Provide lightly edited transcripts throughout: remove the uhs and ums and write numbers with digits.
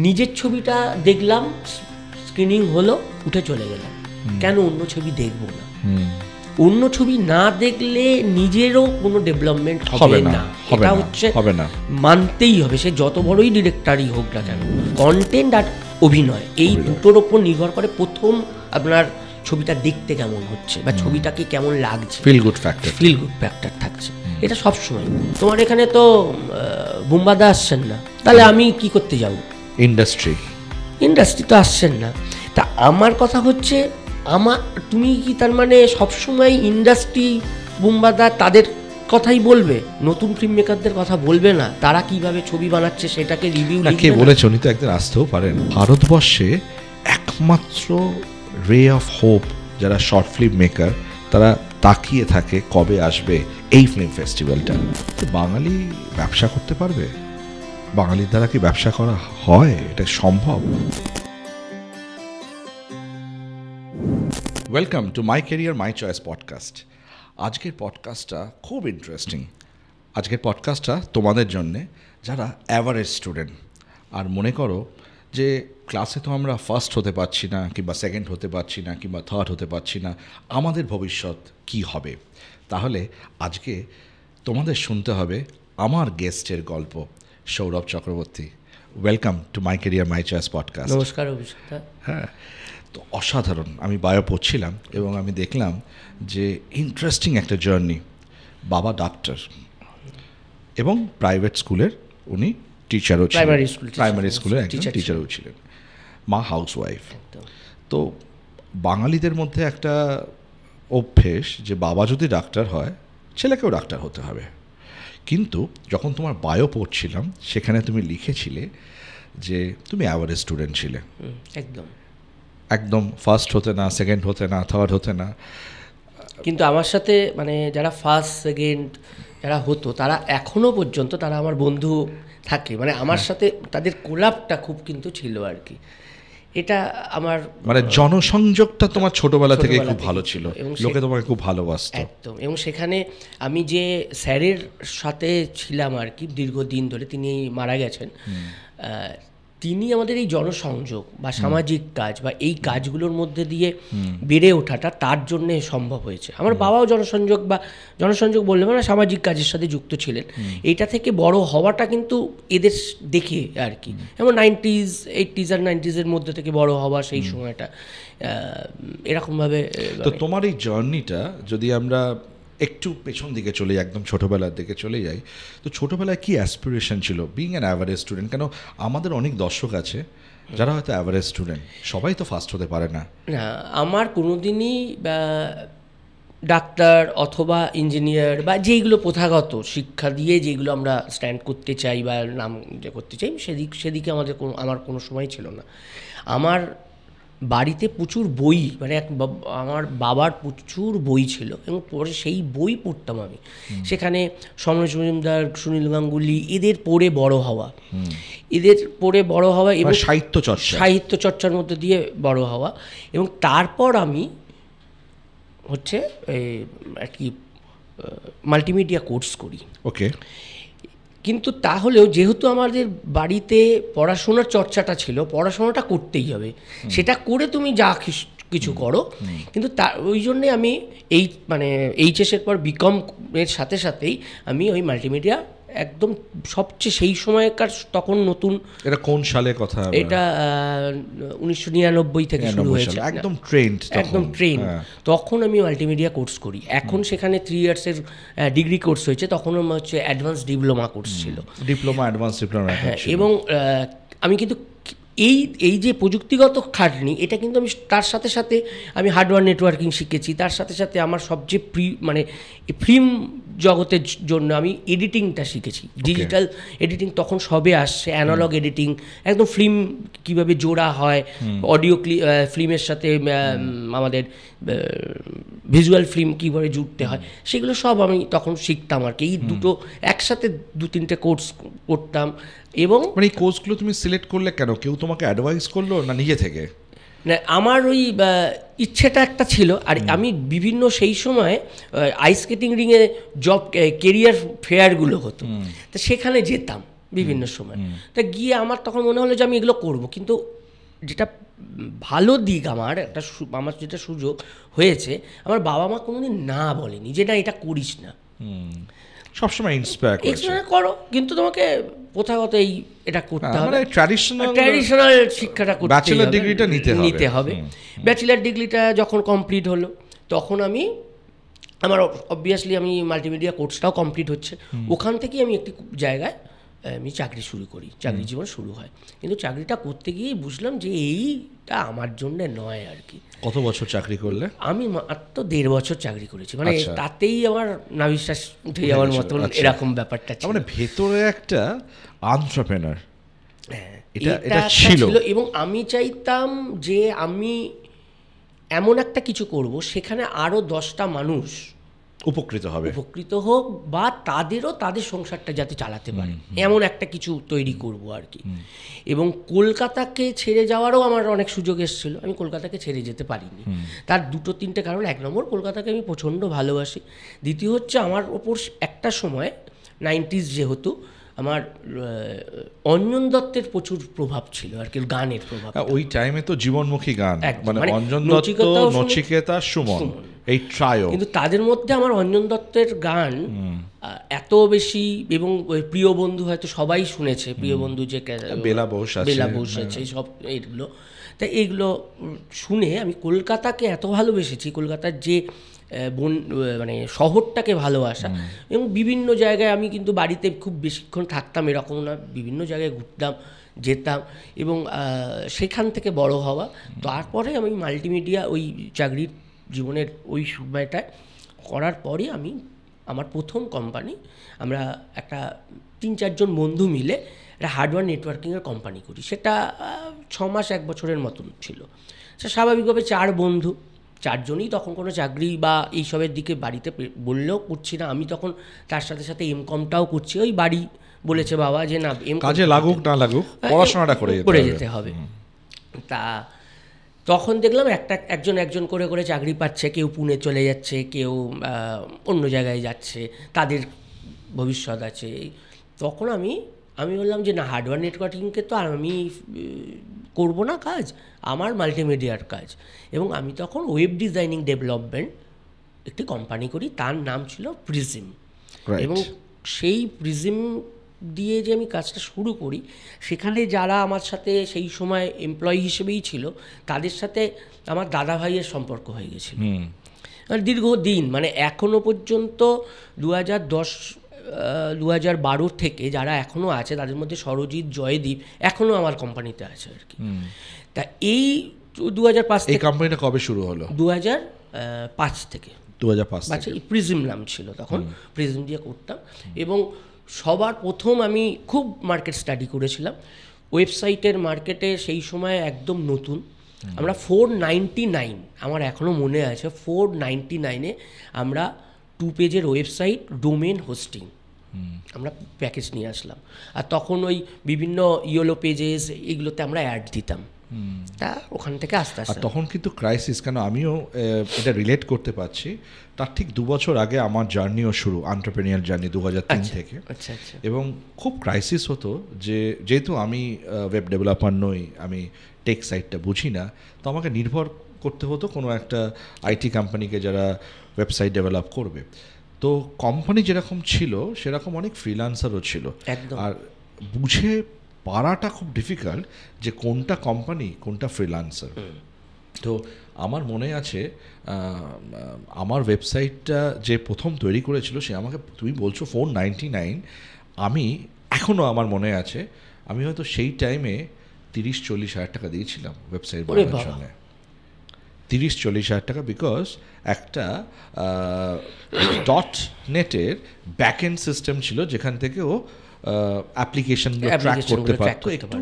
নিজের ছবিটা দেখলাম, স্ক্রিনিং হলো, উঠে চলে গেলাম, কেন অন্য ছবি দেখবো না? অন্য ছবি না দেখলে নিজেরও কোনো ডেভেলপমেন্ট হবে না, এটা হচ্ছে মানতেই হবে, সে যত বড়ই ডিরেক্টরই হোক না কেন। কন্টেন্ট আর অভিনয় এই দুটোর ওপর নির্ভর করে প্রথম আপনার ছবিটা দেখতে কেমন হচ্ছে বা ছবিটাকে কেমন লাগছে, ফিল গুড ফ্যাক্টর থাকছে, এটা সবসময়। তোমার এখানে তো বুম্বাদা আসছেন না, তাহলে আমি কি করতে যাব? ইন্ডাস্ট্রি তো আসছেন না। তা আমার কথা হচ্ছে, তুমি কি তার মানে সবসময় ইন্ডাস্ট্রি বুম্বাদা তাদের কথাই বলবে, নতুন ফিল্ম মেকারদের কথা বলবে না? তারা কিভাবে ছবি বানাচ্ছে সেটাকে রিভিউ লিখবে না? বলেছেন তো একদিন আসতেও পারেন। ভারতবর্ষে একমাত্র রে অফ হোপ যারা শর্ট ফিল্ম মেকার, তারা তাকিয়ে থাকে কবে আসবে এই ফিল্ম ফেস্টিভ্যালটা। বাঙালি ব্যবসা করতে পারবে? বাঙালির দ্বারা কি ব্যবসা করা হয়? এটা সম্ভব? Welcome to my career my choice podcast. আজকের পডকাস্টটা খুব ইন্টারেস্টিং। আজকের পডকাস্টটা তোমাদের জন্যে যারা অ্যাভারেজ স্টুডেন্ট, আর মনে করো যে ক্লাসে তো আমরা ফার্স্ট হতে পারছি না, কিংবা সেকেন্ড হতে পারছি না, কিংবা থার্ড হতে পারছি না, আমাদের ভবিষ্যৎ কি হবে? তাহলে আজকে তোমাদের শুনতে হবে আমার গেস্টের গল্প, Sourav Chakraborty. Welcome to my career my choice podcast. নমস্কার অভিষেক। হ্যাঁ, তো অসাধারণ। আমি বায়ো পড়ছিলাম এবং আমি দেখলাম যে ইন্টারেস্টিং একটা জার্নি। বাবা ডাক্তার এবং প্রাইভেট স্কুলের উনি টিচারও ছিলেন, প্রাইমারি স্কুলের একজন টিচারও ছিলেন, মা হাউসওয়াইফ। তো বাঙালিদের মধ্যে একটা অভ্যেস যে বাবা যদি ডাক্তার হয় ছেলেকেও ডাক্তার হতে হবে। কিন্তু যখন তোমার বায়ো পড়ছিলাম সেখানে তুমি লিখেছিলে যে তুমি অ্যাভারেজ স্টুডেন্ট ছিলে, একদম ফার্স্ট হতে না, সেকেন্ড হতে না, থার্ড হতে না। কিন্তু আমার সাথে মানে যারা ফার্স্ট সেকেন্ড যারা হতো তারা এখনও পর্যন্ত তারা আমার বন্ধু থাকে, মানে আমার সাথে তাদের কোলাপটা খুব কিন্তু ছিল আর কি। এটা আমার মানে জনসংযোগটা তোমার ছোটবেলা থেকে খুব ভালো ছিল, লোকে তোমাকে খুব ভালোবাসতো একদম। এবং সেখানে আমি যে স্যারের সাথে ছিলাম আর কি দীর্ঘদিন ধরে, তিনি মারা গেছেন, তিনি আমাদের এই জনসংযোগ বা সামাজিক কাজ বা এই কাজগুলোর মধ্যে দিয়ে বেড়ে ওঠাটা তার জন্যে সম্ভব হয়েছে। আমার বাবাও জনসংযোগ বললে মানে সামাজিক কাজের সাথে যুক্ত ছিলেন। এইটা থেকে বড় হওয়াটা কিন্তু এদের দেখে আর কি, যেমন 90s 80s আর 90s মধ্যে থেকে বড় হওয়া সেই সময়টা এরকমভাবে। তো তোমার এই জার্নিটা যদি আমরা একটু পেছন দিকে চলে যাই, একদম ছোটোবেলার দিকে চলে যাই, তো ছোটোবেলায় কি অ্যাসপিরেশন ছিল বিং অ্যান অ্যাভারেজ স্টুডেন্ট? কেন আমাদের অনেক দর্শক আছে যারা হয়তো অ্যাভারেজ স্টুডেন্ট, সবাই তো ফার্স্ট হতে পারে না। না, আমার কোনোদিনই ডাক্তার অথবা ইঞ্জিনিয়ার বা যেইগুলো প্রথাগত শিক্ষা দিয়ে যেগুলো আমরা স্ট্যান্ড করতে চাই বা নাম করতে চাই সেদিকে আমার কোনো সময় ছিল না। আমার বাড়িতে প্রচুর বই, মানে আমার বাবার প্রচুর বই ছিল এবং পরে সেই বই পড়তাম আমি। সেখানে সমরেশ মজুমদার, সুনীল গাঙ্গুলি, এদের পড়ে বড় হওয়া এবং সাহিত্য চর্চার মধ্যে দিয়ে বড় হওয়া। এবং তারপর আমি হচ্ছে আর কি মাল্টিমিডিয়া কোর্স করি। ওকে। কিন্তু তাহলেও যেহেতু আমাদের বাড়িতে পড়াশোনার চর্চাটা ছিল, পড়াশোনাটা করতেই হবে, সেটা করে তুমি যা কিছু করো। কিন্তু ওই জন্যে আমি এইচএসের পর বিকম এর সাথে সাথেই আমি ওই মাল্টিমিডিয়া একদম সবচেয়ে সেই সময়কার, তখন নতুন। এটা কোন সালে কথা? এটা 1999 থেকে শুরু হয়েছে, একদম ট্রেন্ড। তখন আমি মাল্টিমিডিয়া কোর্স করি। এখন সেখানে 3 ইয়ার্সের ডিগ্রি কোর্স হয়েছে, তখন হচ্ছে অ্যাডভান্স ডিপ্লোমা কোর্স ছিল, অ্যাডভান্স ডিপ্লোমা। এবং আমি কিন্তু এই যে প্রযুক্তিগত খাটনি, এটা কিন্তু আমি তার সাথে সাথে আমি হার্ডওয়্যার নেটওয়ার্কিং শিখেছি। তার সাথে সাথে আমার সবচেয়ে ফিল্ম জগতের জন্য আমি এডিটিংটা শিখেছি, ডিজিটাল এডিটিং তখন সবে আসছে, অ্যানালগ এডিটিং, একদম ফিল্ম কীভাবে জোড়া হয়, অডিও ফিল্মের সাথে আমাদের ভিজুয়াল ফিল্ম কীভাবে জুড়তে হয়, সেগুলো সব আমি তখন শিখতাম আর কি। এই দুটো একসাথে 2-3টে কোর্স করতাম। এবং মানে এই কোর্সগুলো তুমি সিলেক্ট করলে কেন? কেউ তোমাকে অ্যাডভাইস করলো না নিজে থেকে? না, আমার ওই ইচ্ছেটা একটা ছিল। আর আমি বিভিন্ন সেই সময় আইস স্কেটিং রিংয়ে কেরিয়ার ফেয়ারগুলো হতো, তো সেখানে যেতাম। বিভিন্ন সময়। তা গিয়ে আমার তখন মনে হলো যে আমি এগুলো করব, কিন্তু যেটা ভালো দিক আমার আমার যেটা সুযোগ হয়েছে, আমার বাবা মা কোনোদিন না বলেনি যে না এটা করিস না, সবসময় ইন্সপায়ার করো, কিন্তু তোমাকে প্রথাগত এটা করতে হবে, ট্র্যাডিশনাল শিক্ষাটা করতে হবে, ব্যাচেলর ডিগ্রিটা নিতে হবে। ব্যাচেলর ডিগ্রিটা যখন কমপ্লিট হলো তখন আমার অবভিয়াসলি আমি মাল্টিমিডিয়া কোর্সটাও কমপ্লিট হচ্ছে, ওখান থেকে আমি একটি জায়গায় আমি চাকরি শুরু করি, চাকরি জীবন শুরু হয়। কিন্তু চাকরিটা করতে গিয়েই বুঝলাম যে এইটা আমার জন্য নয় আর কি। কত বছর চাকরি করলে? আমি মাত্র 1.5 বছর চাকরি করেছি, মানে তাতেই আমার না বিশ্বাস উঠে যাওয়ার মতন এরকম ব্যাপারটা ছিল। মানে ভেতরে একটা এন্টারপ্রেনার এটা ছিল, এবং আমি চাইতাম যে আমি এমন একটা কিছু করব সেখানে আরও 10টা মানুষ উপকৃত হোক, বা তাদের সংসারটা যাতে চালাতে পারে, এমন একটা কিছু তৈরি করব আর কি। এবং কলকাতাকে ছেড়ে যাওয়ারও আমার অনেক সুযোগ এসেছিল, আমি কলকাতাকে ছেড়ে যেতে পারিনি। তার 2-3টে কারণ। 1 নম্বর, কলকাতাকে আমি প্রচণ্ড ভালোবাসি। দ্বিতীয় হচ্ছে আমার ওপর একটা সময় 90s যেহেতু, আমার অঞ্জন দত্তের প্রচুর প্রভাব ছিল আর কি, গানের প্রভাব। ওই টাইমে তো জীবনমুখী গান, মানে অঞ্জন দত্ত, নচিকেতা, সুমন, এই ট্রায়ো। কিন্তু তাদের মধ্যে আমার অঞ্জন দত্তের গান এত বেশি, এবং প্রিয় বন্ধু হয়তো সবাই শুনেছে, প্রিয় বন্ধু যে বেলা বোস আছে, সব এইগুলো। তাই এইগুলো শুনে আমি কলকাতাকে এত ভালোবেসেছি, কলকাতার যে মানে শহরটাকে ভালোবাসা। এবং বিভিন্ন জায়গায় আমি কিন্তু বাড়িতে খুব বেশিক্ষণ থাকতাম এরকম না, বিভিন্ন জায়গায় ঘুরতাম, যেতাম, এবং সেখান থেকে বড় হওয়া। তারপরে আমি মাল্টিমিডিয়া ওই চাকরির জীবনের ওই সময়টায় করার পরই আমার প্রথম কোম্পানি, আমরা একটা 3-4 জন বন্ধু মিলে একটা হার্ডওয়্যার নেটওয়ার্কিংয়ের কোম্পানি করি। সেটা 6 মাস 1 বছরের মতন ছিল। সে স্বাভাবিকভাবে 4 বন্ধু, 4 জনই তখন কোনো চাকরি বা এইসবের দিকে বাড়িতে বললেও করছি না। আমি তখন তার সাথে সাথে এমকমটাও করছি, ওই বাড়ি বলেছে বাবা যে না কাজে লাগুক না লাগুক পড়াশোনাটা করে যেতে হবে। তা তখন দেখলাম একজন করে চাকরি পাচ্ছে, কেউ পুনে চলে যাচ্ছে, কেউ অন্য জায়গায় যাচ্ছে, তাদের ভবিষ্যৎ আছে। তখন আমি বললাম যে না, হার্ডওয়্যার নেটওয়ার্কিংকে তো আর আমি করবো না কাজ, আমার মাল্টিমিডিয়ার কাজ। এবং আমি তখন ওয়েব ডিজাইনিং ডেভেলপমেন্ট একটি কোম্পানি করি, তার নাম ছিল প্রিজম। এবং সেই প্রিজম দিয়ে যে আমি কাজটা শুরু করি, সেখানে যারা আমার সাথে সেই সময় এমপ্লয়ি হিসেবেই ছিল, তাদের সাথে আমার দাদা ভাইয়ের সম্পর্ক হয়ে গেছিল দীর্ঘদিন। মানে এখনও পর্যন্ত 2012 থেকে যারা এখনও আছে, তাদের মধ্যে সরজিৎ, জয়দীপ এখনও আমার কোম্পানিতে আছে আর কি। তা এই 2005 এই কোম্পানিটা কবে শুরু হলো? 2005 থেকে। 2005 প্রিজম নাম ছিল তখন, প্রিজম দিয়ে করতাম। এবং সবার প্রথম আমি খুব মার্কেট স্টাডি করেছিলাম। ওয়েবসাইটের মার্কেটে সেই সময় একদম নতুন। আমরা 499, আমার এখনও মনে আছে, 499-এ আমরা 2 পেজের ওয়েবসাইট, ডোমেন হোস্টিং আমরা প্যাকেজ নিয়ে আসলাম। আর তখন ওই বিভিন্ন ইয়েলো পেজেস এগুলোতে আমরা অ্যাড দিতাম। তা ওখান থেকে আস্তে আস্তে তখন কিন্তু ক্রাইসিস, কেন আমিও এটা রিলেট করতে পারছি, তার ঠিক 2 বছর আগে আমার জার্নিও শুরু, এন্টারপ্রেনিউর জার্নি 2003 থেকে। এবং খুব ক্রাইসিস হতো যেহেতু আমি ওয়েব ডেভেলপার নই, আমি টেক সাইটটা বুঝি না, তো আমাকে নির্ভর করতে হতো কোনো একটা আইটি কোম্পানিকে যারা ওয়েবসাইট ডেভেলপ করবে। তো কোম্পানি যেরকম ছিল সেরকম অনেক ফ্রিল্যান্সারও ছিল, আর বুঝে পারাটা খুব ডিফিকাল্ট যে কোনটা কোম্পানি কোনটা ফ্রিল্যান্সার। তো আমার মনে আছে আমার ওয়েবসাইটটা যে প্রথম তৈরি করেছিল, সে আমাকে, তুমি বলছো 499, আমি এখনও আমার মনে আছে আমি হয়তো সেই টাইমে 30-40 হাজার টাকা দিয়েছিলাম ওয়েবসাইট বানানোর জন্য। 30-40 হাজার টাকা, বিকজ একটা .নেটের ব্যাকএন্ড সিস্টেম ছিল যেখান থেকে ও অ্যাপ্লিকেশনগুলো ট্র্যাক করতে পারতো। একটু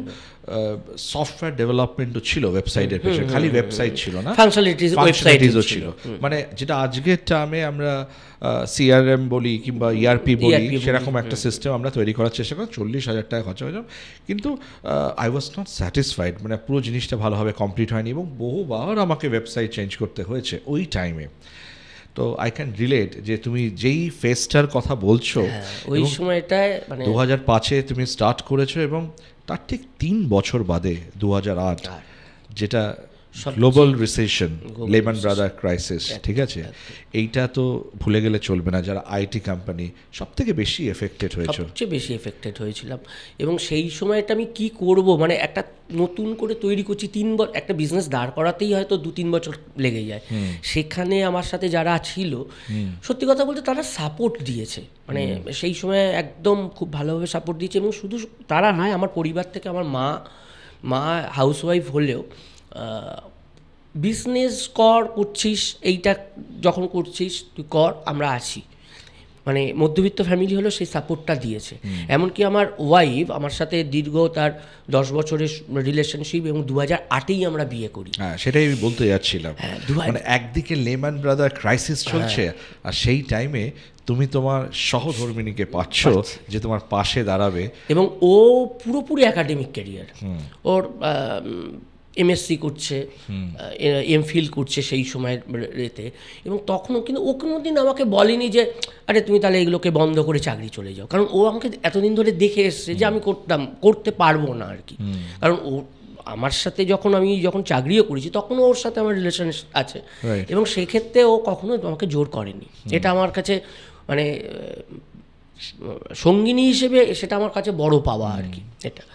সফটওয়্যার ডেভেলপমেন্টও ছিল ওয়েবসাইটের পেছনে, খালি ওয়েবসাইট ছিল না, ফাংশনালিটিসও ছিল। মানে যেটা আজকের টার্মে আমরা সিআরএম বলি কিংবা ইআরপি বলি, সেরকম একটা সিস্টেম আমরা তৈরি করার চেষ্টা করি। 40,000 টাকা খরচা হয়ে যাবে, কিন্তু আই ওয়াজ নট স্যাটিসফাইড, মানে পুরো জিনিসটা ভালোভাবে কমপ্লিট হয়নি এবং বহুবার আমাকে ওয়েবসাইট চেঞ্জ করতে হয়েছে ওই টাইমে। তো আই ক্যান রিলেট যে তুমি যেই ফেসটার কথা বলছো ওই সময়টায় মানে 2005-এ তুমি স্টার্ট করেছো এবং তার ঠিক 3 বছর বাদে 2008 যেটা global recession, Lehman brother crisis, ঠিক আছে, এইটা তো ভুলে গেলে চলবে না। যারা আইটি কোম্পানি সব থেকে বেশি এফেক্টেড হয়েছে, সবচেয়ে বেশি এফেক্টেড হয়েছিলাম। এবং সেই সময়টা আমি কি করব, মানে একটা নতুন করে তৈরি করছি, 3 বছর একটা বিজনেস দাঁড় করাতেই হয়তো 2-3 বছর লেগে যায়। সেখানে আমার সাথে যারা ছিল সত্যি কথা বলতে তারা সাপোর্ট দিয়েছে, মানে সেই সময় একদম খুব ভালোভাবে সাপোর্ট দিয়েছে। এবং শুধু তারা নয়, আমার পরিবার থেকে আমার মা হাউসওয়াইফ হলেও বিজনেস করছিস, এইটা যখন করছিস তুই কর, আমরা আছি, মানে মধ্যবিত্ত ফ্যামিলি হলেও সেই সাপোর্টটা দিয়েছে। এমনকি আমার ওয়াইফ আমার সাথে দীর্ঘ তার 10 বছরের রিলেশনশিপ, এবং 2008-এই আমরা বিয়ে করি। হ্যাঁ, সেটাই আমি বলতে যাচ্ছিলাম, মানে একদিকে লেহম্যান ব্রাদার ক্রাইসিস চলছে, আর সেই টাইমে তুমি তোমার সহধর্মিণীকে পাচ্ছ যে তোমার পাশে দাঁড়াবে। এবং ও পুরোপুরি একাডেমিক ক্যারিয়ার, ওর এমএসসি করছে, এমফিল করছে সেই সময়ের রেতে। এবং তখনও কিন্তু ও কোনোদিন আমাকে বলেনি যে আরে তুমি তাহলে এগুলোকে বন্ধ করে চাকরি চলে যাও, কারণ ও আমাকে এতদিন ধরে দেখে এসছে যে আমি করতে পারবো না আর কি। কারণ ও আমার সাথে যখন চাকরিও করেছি তখন ওর সাথে আমার রিলেশন আছে, এবং সেক্ষেত্রে ও কখনো আমাকে জোর করেনি। এটা আমার কাছে মানে সঙ্গিনী হিসেবে সেটা আমার কাছে বড় পাওয়া আর কি এটা।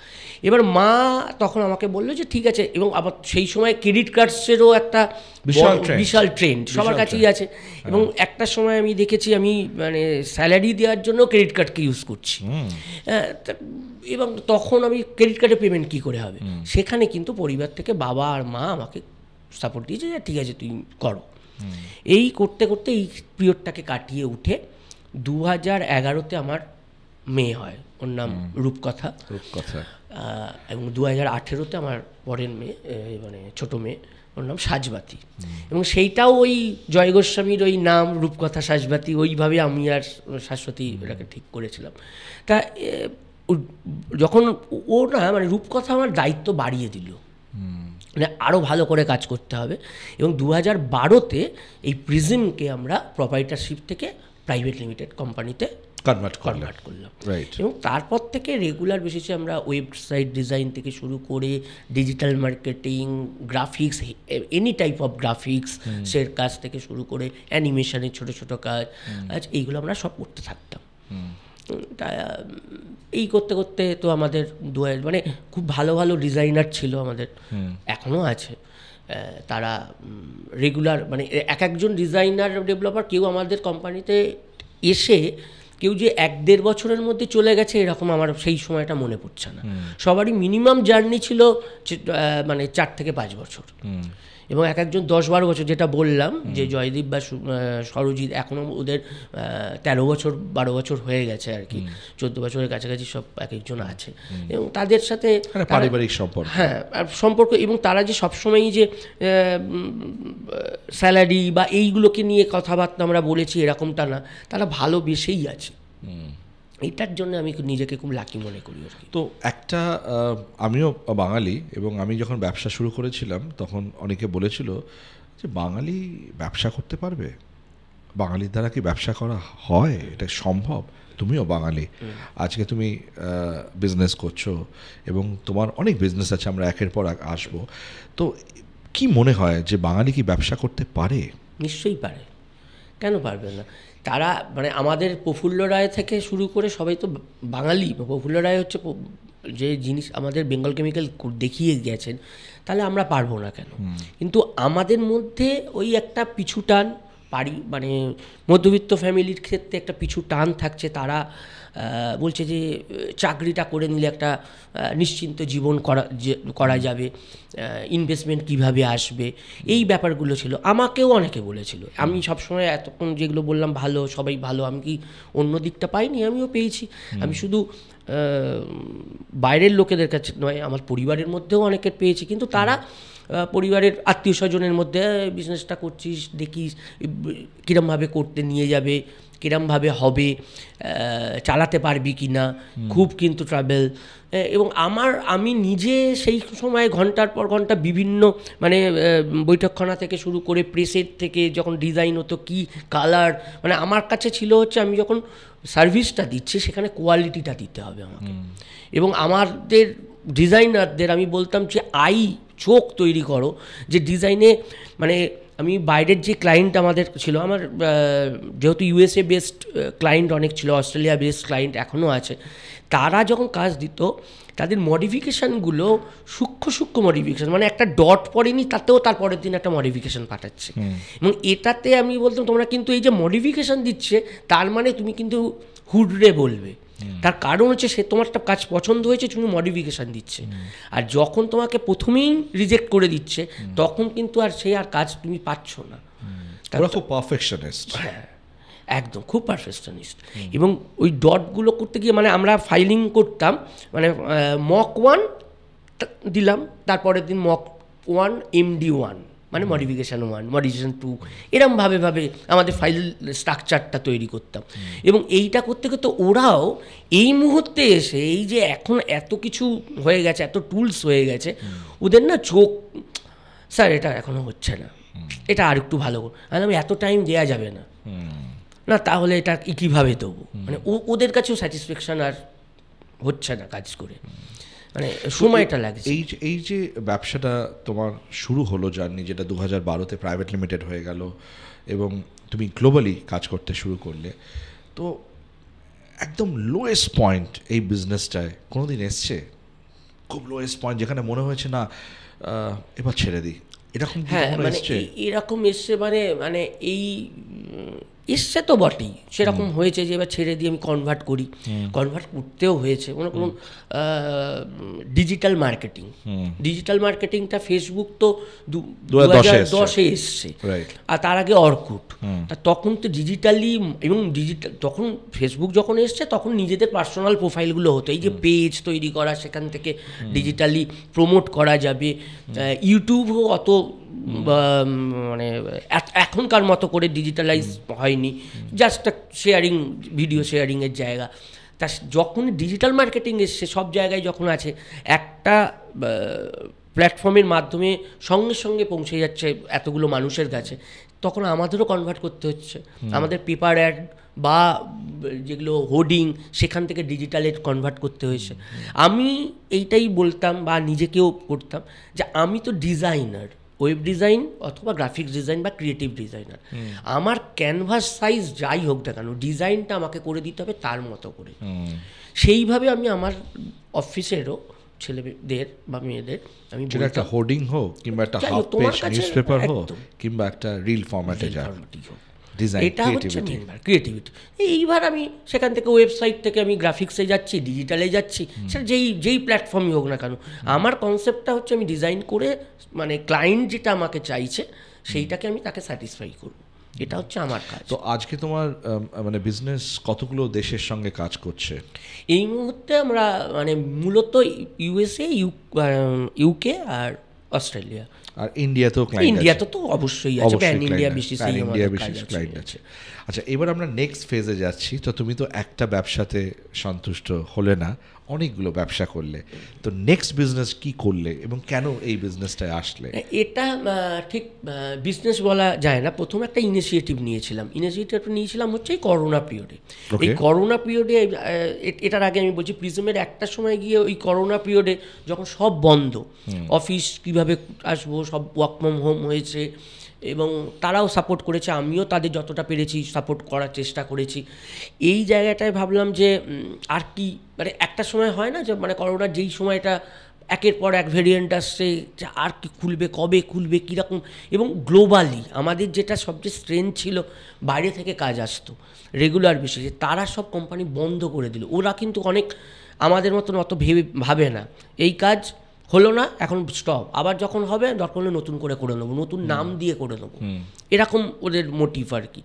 এবার মা তখন আমাকে বললো যে ঠিক আছে, এবং আবার সেই সময় ক্রেডিট কার্ডসেরও একটা বিশাল ট্রেন্ড সবার কাছেই আছে। এবং একটা সময় আমি দেখেছি আমি মানে স্যালারি দেওয়ার জন্য ক্রেডিট কার্ডকে ইউজ করছি, এবং তখন আমি ক্রেডিট কার্ডে পেমেন্ট কী করে হবে, সেখানে কিন্তু পরিবার থেকে বাবা আর মা আমাকে সাপোর্ট দিয়েছে যে ঠিক আছে তুই করো। এই করতে করতে এই পিরিয়ডটাকে কাটিয়ে উঠে 2011-তে আমার মেয়ে হয়, ওর নাম রূপকথা। এবং 2018-তে আমার পরের মেয়ে, মানে ছোটো মেয়ে, ওর নাম সাজবাতি। এবং সেইটাও ওই জয় গোস্বামীর ওই নাম রূপকথা সাজবাতি, ওইভাবে আমি আর শাশ্বতী এটাকে ঠিক করেছিলাম। তা যখন ও না মানে রূপকথা আমার দায়িত্ব বাড়িয়ে দিল, মানে আরও ভালো করে কাজ করতে হবে। এবং 2012-তে এই প্রিজমকে আমরা প্রপাইটারশিপ থেকে প্রাইভেট লিমিটেড কোম্পানিতে কনভার্ট করলাম। এবং তারপর থেকে রেগুলার বেসিসে আমরা ওয়েবসাইট ডিজাইন থেকে শুরু করে digital marketing, graphics, any type of graphics এর কাজ থেকে শুরু করে অ্যানিমেশনের ছোটো ছোটো কাজ, এইগুলো আমরা সব করতে থাকতাম। তা এই করতে করতে তো আমাদের মানে খুব ভালো ভালো ডিজাইনার ছিল আমাদের, এখনও আছে। তারা রেগুলার মানে একজন ডিজাইনার ডেভেলপার কেউ আমাদের কোম্পানিতে এসে কেউ যে 1-1.5 বছরের মধ্যে চলে গেছে এরকম আমার সেই সময়টা মনে পড়ছে না। সবারই মিনিমাম জার্নি ছিল মানে 4 থেকে 5 বছর, এবং একজন 10-12 বছর, যেটা বললাম যে জয়দীপ বা সরজিৎ এখনও ওদের 13 বছর 12 বছর হয়ে গেছে আর কি, 14 বছরের কাছাকাছি সব এক একজন আছে। এবং তাদের সাথে পারিবারিক সম্পর্ক, সম্পর্ক, এবং তারা যে সবসময়ই যে স্যালারি বা এইগুলোকে নিয়ে কথাবার্তা আমরা বলেছি এরকমটা না, তারা ভালোবেসেই আছে। এইটার জন্য আমি নিজেকে খুব লাকি মনে করি আর কি। তো একটা আমিও বাঙালি, এবং আমি যখন ব্যবসা শুরু করেছিলাম তখন অনেকে বলেছিল যে বাঙালি ব্যবসা করতে পারবে, বাঙালির দ্বারা কি ব্যবসা করা হয়, এটা সম্ভব? তুমিও বাঙালি, আজকে তুমি বিজনেস করছো এবং তোমার অনেক বিজনেস আছে, আমরা একের পর এক আসবো। তো কি মনে হয় যে বাঙালি কি ব্যবসা করতে পারে? নিশ্চয়ই পারে, কেন পারবে না? তারা মানে আমাদের প্রফুল্ল রায় থেকে শুরু করে সবাই তো বাঙালি। প্রফুল্ল রায় হচ্ছে যে জিনিস আমাদের বেঙ্গল কেমিক্যাল দেখিয়ে গেছেন, তাহলে আমরা পারবো না কেন? কিন্তু আমাদের মধ্যে ওই একটা পিছু টান, মানে মধ্যবিত্ত ফ্যামিলির ক্ষেত্রে একটা পিছু টান থাকছে। তারা বলছে যে চাকরিটা করে নিলে একটা নিশ্চিন্ত জীবন করা যাবে, ইনভেস্টমেন্ট কিভাবে আসবে, এই ব্যাপারগুলো ছিল। আমাকেও অনেকে বলেছিল, আমি সবসময় এতক্ষণ যেগুলো বললাম ভালো, সবাই ভালো, আমি কি অন্য দিকটা পাইনি? আমিও পেয়েছি। আমি শুধু বাইরের লোকেদের কাছে নয়, আমার পরিবারের মধ্যেও অনেকের পেয়েছি। কিন্তু তারা পরিবারের আত্মীয় স্বজনের মধ্যে বিজনেসটা করছিস, দেখিস কীরমভাবে করতে নিয়ে যাবে, কিরমভাবে হবে, চালাতে পারবি কি না, খুব কিন্তু ট্রাভেল। এবং আমি নিজে সেই সময় ঘন্টার পর ঘন্টা বিভিন্ন মানে বৈঠকখানা থেকে শুরু করে প্রেসের থেকে যখন ডিজাইন হতো কি কালার, মানে আমার কাছে ছিল হচ্ছে আমি যখন সার্ভিসটা দিচ্ছি সেখানে কোয়ালিটিটা দিতে হবে আমাকে। এবং আমাদের ডিজাইনারদের আমি বলতাম যে চোখ তৈরি করো যে ডিজাইনে, মানে আমি বাইরের যে ক্লায়েন্ট আমাদের ছিল, আমার যেহেতু ইউএসএ বেসড ক্লায়েন্ট অনেক ছিল, অস্ট্রেলিয়া বেসড ক্লায়েন্ট এখনও আছে, তারা যখন কাজ দিত তাদের মডিফিকেশানগুলো সূক্ষ্ম মডিফিকেশান, মানে একটা ডট পড়েনি তাতেও তার পরের দিন একটা মডিফিকেশান পাঠাচ্ছে। এবং এটাতে আমি বলতাম তোমরা কিন্তু এই যে মডিফিকেশান দিচ্ছে তার মানে তুমি কিন্তু হুডরে বলবে, তার কারণ হচ্ছে সে তোমারটা কাজ পছন্দ হয়েছে, তুমি মডিফিকেশান দিচ্ছে। আর যখন তোমাকে প্রথমেই রিজেক্ট করে দিচ্ছে তখন কিন্তু আর সে আর কাজ তুমি পাচ্ছ না। খুব পারফেকশনিস্ট। হ্যাঁ, একদম খুব পারফেকশনিস্ট। এবং ওই ডটগুলো করতে গিয়ে মানে আমরা ফাইলিং করতাম, মানে মক 1 দিলাম, তারপরের দিন মক 1 MD1, মানে মডিফিকেশান 1, মডিফিকেশান 2, এরমভাবে আমাদের ফাইল স্ট্রাকচারটা তৈরি করতাম। এবং এইটা করতে করতে ওরাও এই মুহূর্তে এসে এই যে এখন এত কিছু হয়ে গেছে, এত টুলস হয়ে গেছে, ওদের না চোখ, স্যার এটা এখনও হচ্ছে না, এটা আর একটু ভালো করুন। আমি এত টাইম দেওয়া যাবে না, না তাহলে এটা কীভাবে দেবো, মানে ওদের কাছেও স্যাটিসফ্যাকশান আর হচ্ছে না কাজ করে, মানে সময়টা লাগছে। এই যে ব্যবসাটা তোমার শুরু হলো জার্নি, যেটা 2012-তে প্রাইভেট লিমিটেড হয়ে গেল এবং তুমি গ্লোবালি কাজ করতে শুরু করলে, তো একদম লোয়েস্ট পয়েন্ট এই বিজনেসটায় কোনোদিন এসছে? খুব লোয়েস্ট পয়েন্ট যেখানে মনে হয়েছে না এবার ছেড়ে দিই, এরকম? হ্যাঁ, মানে এরকম এসছে, মানে এই এসছে তো বটেই, সেরকম হয়েছে যে এবার ছেড়ে দিয়ে আমি কনভার্ট করতেও হয়েছে। মনে করুন ডিজিটাল মার্কেটিংটা ফেসবুক তো 2010-এ এসছে, আর তার আগে অর্কুট। তা তখন তো ডিজিটালি, এবং তখন ফেসবুক যখন এসছে তখন নিজেদের পার্সোনাল প্রোফাইলগুলো হতো, এই যে পেজ তৈরি করা, সেখান থেকে ডিজিটালি প্রমোট করা যাবে। ইউটিউবও অত মানে এখনকার মতো করে ডিজিটালাইজ হয়নি, জাস্ট শেয়ারিং, ভিডিও শেয়ারিংয়ের জায়গা। তা যখন ডিজিটাল মার্কেটিং এসছে সব জায়গায় যখন আছে, একটা প্ল্যাটফর্মের মাধ্যমে সঙ্গে সঙ্গে পৌঁছে যাচ্ছে এতগুলো মানুষের কাছে, তখন আমাদেরও কনভার্ট করতে হচ্ছে। আমাদের পেপার অ্যাড বা যেগুলো হোর্ডিং, সেখান থেকে ডিজিটালে কনভার্ট করতে হয়েছে। আমি এইটাই বলতাম বা নিজেকেও করতাম যে আমি তো ডিজাইনার, ওয়েব ডিজাইন অথবা গ্রাফিক্স ডিজাইন বা ক্রিয়েটিভ ডিজাইনার, আমার ক্যানভাস সাইজ যাই হোক না কেন ডিজাইনটা আমাকে করে দিতে হবে তার মতো করে। সেইভাবে আমি আমার অফিসেরও ছেলেদের বা মেয়েদের আমি একটা হোর্ডিং হোক কিংবা একটা হাফ পেজ নিউজপেপার হোক কিংবা একটা রিল ফরম্যাটে যাক, এটা হচ্ছে ক্রিয়েটিভিটি। এইবার আমি সেখান থেকে ওয়েবসাইট থেকে আমি গ্রাফিক্সে যাচ্ছি, ডিজিটালে যাচ্ছি, সেটা যেই প্ল্যাটফর্মই হোক না কেন, আমার কনসেপ্টটা হচ্ছে আমি ডিজাইন করে, মানে ক্লায়েন্ট যেটা আমাকে চাইছে সেইটাকে আমি তাকে স্যাটিসফাই করব, এটা হচ্ছে আমার কাজ। তো আজকে তোমার মানে বিজনেস কতগুলো দেশের সঙ্গে কাজ করছে এই মুহূর্তে? আমরা মানে মূলত ইউএসএ, ইউকে আর অস্ট্রেলিয়া। আর ইন্ডিয়াতেও তো অবশ্যই আছে, প্যান ইন্ডিয়া বিশেষ ক্লায়েন্ট আছে। আচ্ছা, এবার আমরা নেক্সট ফেজে যাচ্ছি। তো তুমি তো একটা ব্যবসাতে সন্তুষ্ট হলে না, অনেকগুলো ব্যবসা করলে, তো নেক্সট বিজনেস কি করলে এবং কেন এই বিজনেসটায় আসলে? এটা ঠিক বিজনেস বলা যায় না। প্রথম একটা ইনিশিয়েটিভ নিয়েছিলাম হচ্ছে এই করোনা পিরিয়ডে। এই করোনা পিরিয়ডে, এটার আগে আমি বলছি প্রিজমের একটা সময় গিয়ে ওই করোনা পিরিয়ডে যখন সব বন্ধ, অফিস কিভাবে আসবো, সব ওয়ার্ক ফ্রম হোম হয়েছে, এবং তারাও সাপোর্ট করেছে, আমিও তাদের যতটা পেরেছি সাপোর্ট করার চেষ্টা করেছি। এই জায়গাটায় ভাবলাম যে আর কি, মানে একটা সময় হয় না যে মানে করোনার যেই সময়টা একের পর এক ভেরিয়েন্ট আসছে, যে আর কি খুলবে, কবে খুলবে, কীরকম। এবং গ্লোবালি আমাদের যেটা সবচেয়ে স্ট্রেংথ ছিল, বাইরে থেকে কাজ আসতো রেগুলার বেসিসে, তারা সব কোম্পানি বন্ধ করে দিল। ওরা কিন্তু অনেক আমাদের মতন অত ভাবে না, এই কাজ হলো না এখন স্টপ, আবার যখন হবে দরকার হলে নতুন করে নেবো, নতুন নাম দিয়ে করে নেবো, এরকম ওদের মোটিভ আর কি।